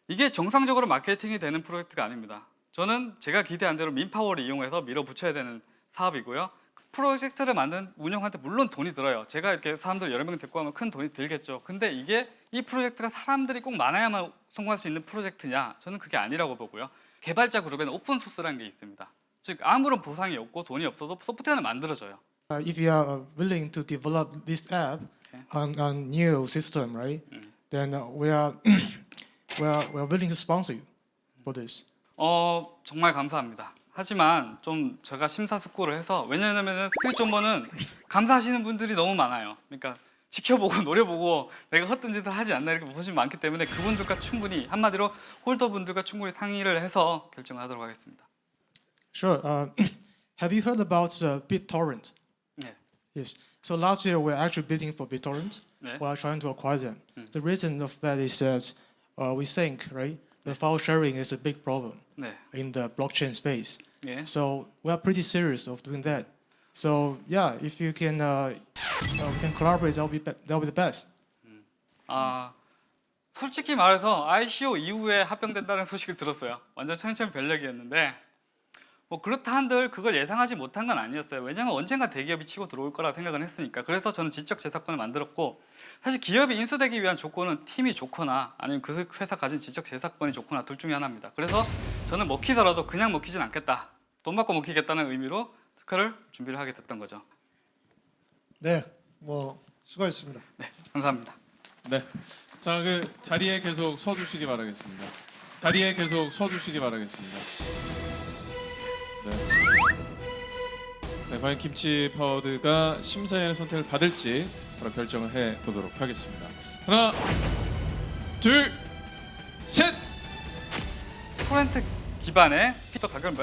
이게 정상적으로 마케팅이 되는 프로젝트가 아닙니다. 저는 제가 기대한 대로 민파워를 이용해서 밀어붙여야 되는 사업이고요. 프로젝트를 만든 운영한테 물론 돈이 들어요. 제가 이렇게 사람들 여러 명 데리고 가면 큰 돈이 들겠죠. 근데 이게 이 프로젝트가 사람들이 꼭 많아야만 성공할 수 있는 프로젝트냐? 저는 그게 아니라고 보고요. 개발자 그룹에는 오픈소스라는 게 있습니다. 즉 아무런 보상이 없고 돈이 없어도 소프트웨어는 만들어져요. If you are willing to develop this app on a new system, right? Then we are willing to sponsor you for this. 정말 감사합니다. 하지만 좀 제가 심사숙고를 해서 왜냐하면 스피릿 존버는 감사하시는 분들이 너무 많아요. 그러니까 지켜보고 노려보고 내가 헛된 짓을 하지 않나 이렇게 보시면 많기 때문에 그분들과 충분히 한마디로 홀더분들과 충분히 상의를 해서 결정을 하도록 하겠습니다. Sure. Have you heard about BitTorrent? 네. Yes. So last year we were actually bidding for BitTorrent. 네. We are trying to acquire them. The reason of that is that we think, right, the file sharing is a big problem 네. in the blockchain space. 예. So we are pretty serious of doing that. So yeah, if you can collaborate, that will be the best. 솔직히 말해서 ICO 이후에 합병된다는 소식을 들었어요. 완전 천천별력이었는데 뭐 그렇다 한들 그걸 예상하지 못한 건 아니었어요. 왜냐하면 언젠가 대기업이 치고 들어올 거라 생각은 했으니까. 그래서 저는 지적 재산권을 만들었고 사실 기업이 인수되기 위한 조건은 팀이 좋거나 아니면 그 회사 가진 지적 재산권이 좋거나 둘 중에 하나입니다. 그래서 저는 먹히더라도 그냥 먹히진 않겠다. 돈 받고 먹히겠다는 의미로 특허를 준비를 하게 됐던 거죠. 네, 뭐 수고하셨습니다. 네, 감사합니다. 네, 자 그 자리에 계속 서주시기 바라겠습니다. 자리에 계속 서주시기 바라겠습니다. 네, 과연 김치 파워드가 심사위원의 선택을 받을지 바로 결정을 해 보도록 하겠습니다. 하나, 둘, 셋. 토렌트 기반의 피터 가격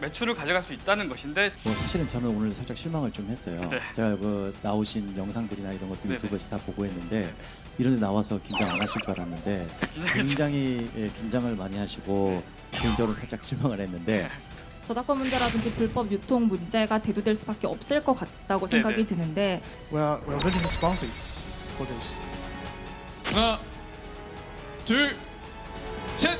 매출을 가져갈 수 있다는 것인데 뭐 사실은 저는 오늘 살짝 실망을 좀 했어요. 네. 제가 그 나오신 영상들이나 이런 것들 네네. 유튜브에서 다 보고 했는데 이런 데 나와서 긴장 안 하실 줄 알았는데 굉장히 긴장을 많이 하시고 개인적으로 살짝 실망을 했는데 저작권 문제라든지 불법 유통 문제가 대두될 수밖에 없을 것 같다고 생각이 드는데 We are willing to sponsor you for this. 하나, 둘, 셋.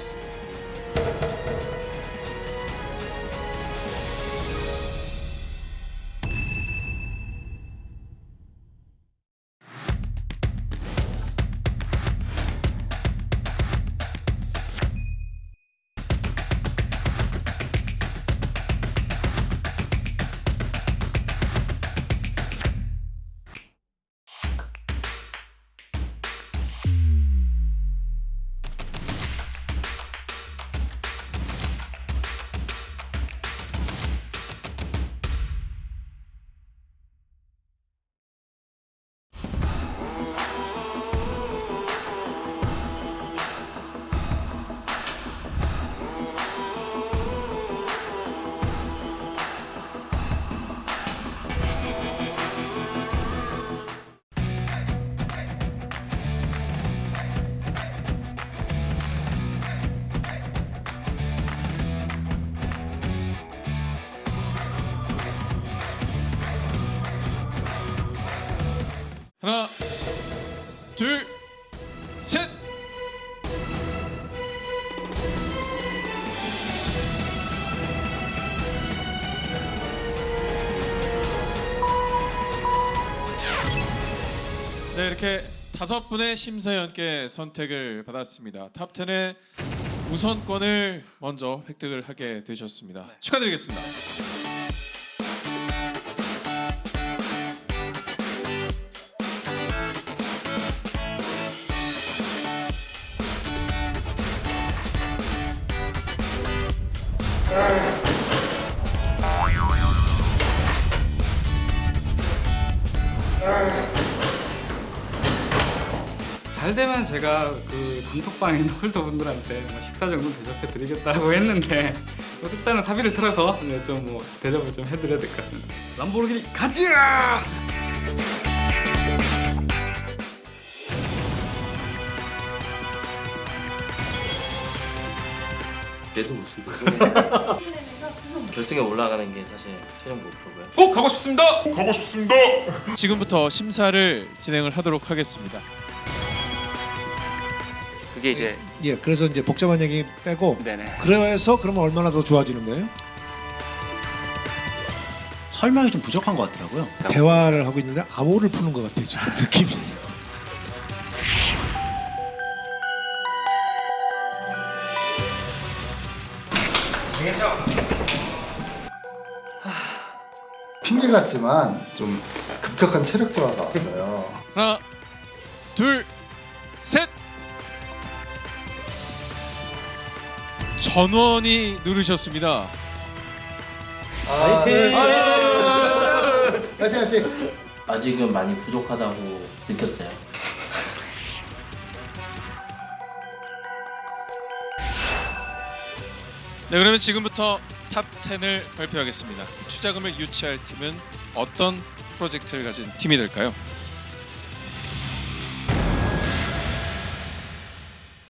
하나, 둘, 셋. 네, 이렇게 5분의 심사위원께 선택을 받았습니다. 탑10의 우선권을 먼저 획득을 하게 되셨습니다. 축하드리겠습니다. 잘 되면 제가 그 단톡방에 있는 홀더분들한테 뭐 식사 정도 대접해 드리겠다고 했는데 일단은 사비를 틀어서 좀 뭐 대접을 좀 해드려야 될 것 같습니다. 람보르기니 가자! 그래도 무슨 결승에 올라가는 게 사실 최종 목표고요. 꼭 가고 싶습니다. 가고 싶습니다. 지금부터 심사를 진행을 하도록 하겠습니다. 그게 이제 예, 그래서 이제 복잡한 얘기 빼고 네네. 그래서 그러면 얼마나 더 좋아지는 거예요? 설명이 좀 부족한 것 같더라고요. 대화를 하고 있는데 암호를 푸는 것 같아요 지금 느낌이. 핑계 같지만 좀 급격한 체력 저하가 왔어요. 하나, 둘, 셋. 전원이 누르셨습니다. 화이팅! 화이팅! 화이팅! 아직은 많이 부족하다고 느꼈어요. 네, 그러면 지금부터 탑 10을 발표하겠습니다. 투자금을 유치할 팀은 어떤 프로젝트를 가진 팀이 될까요?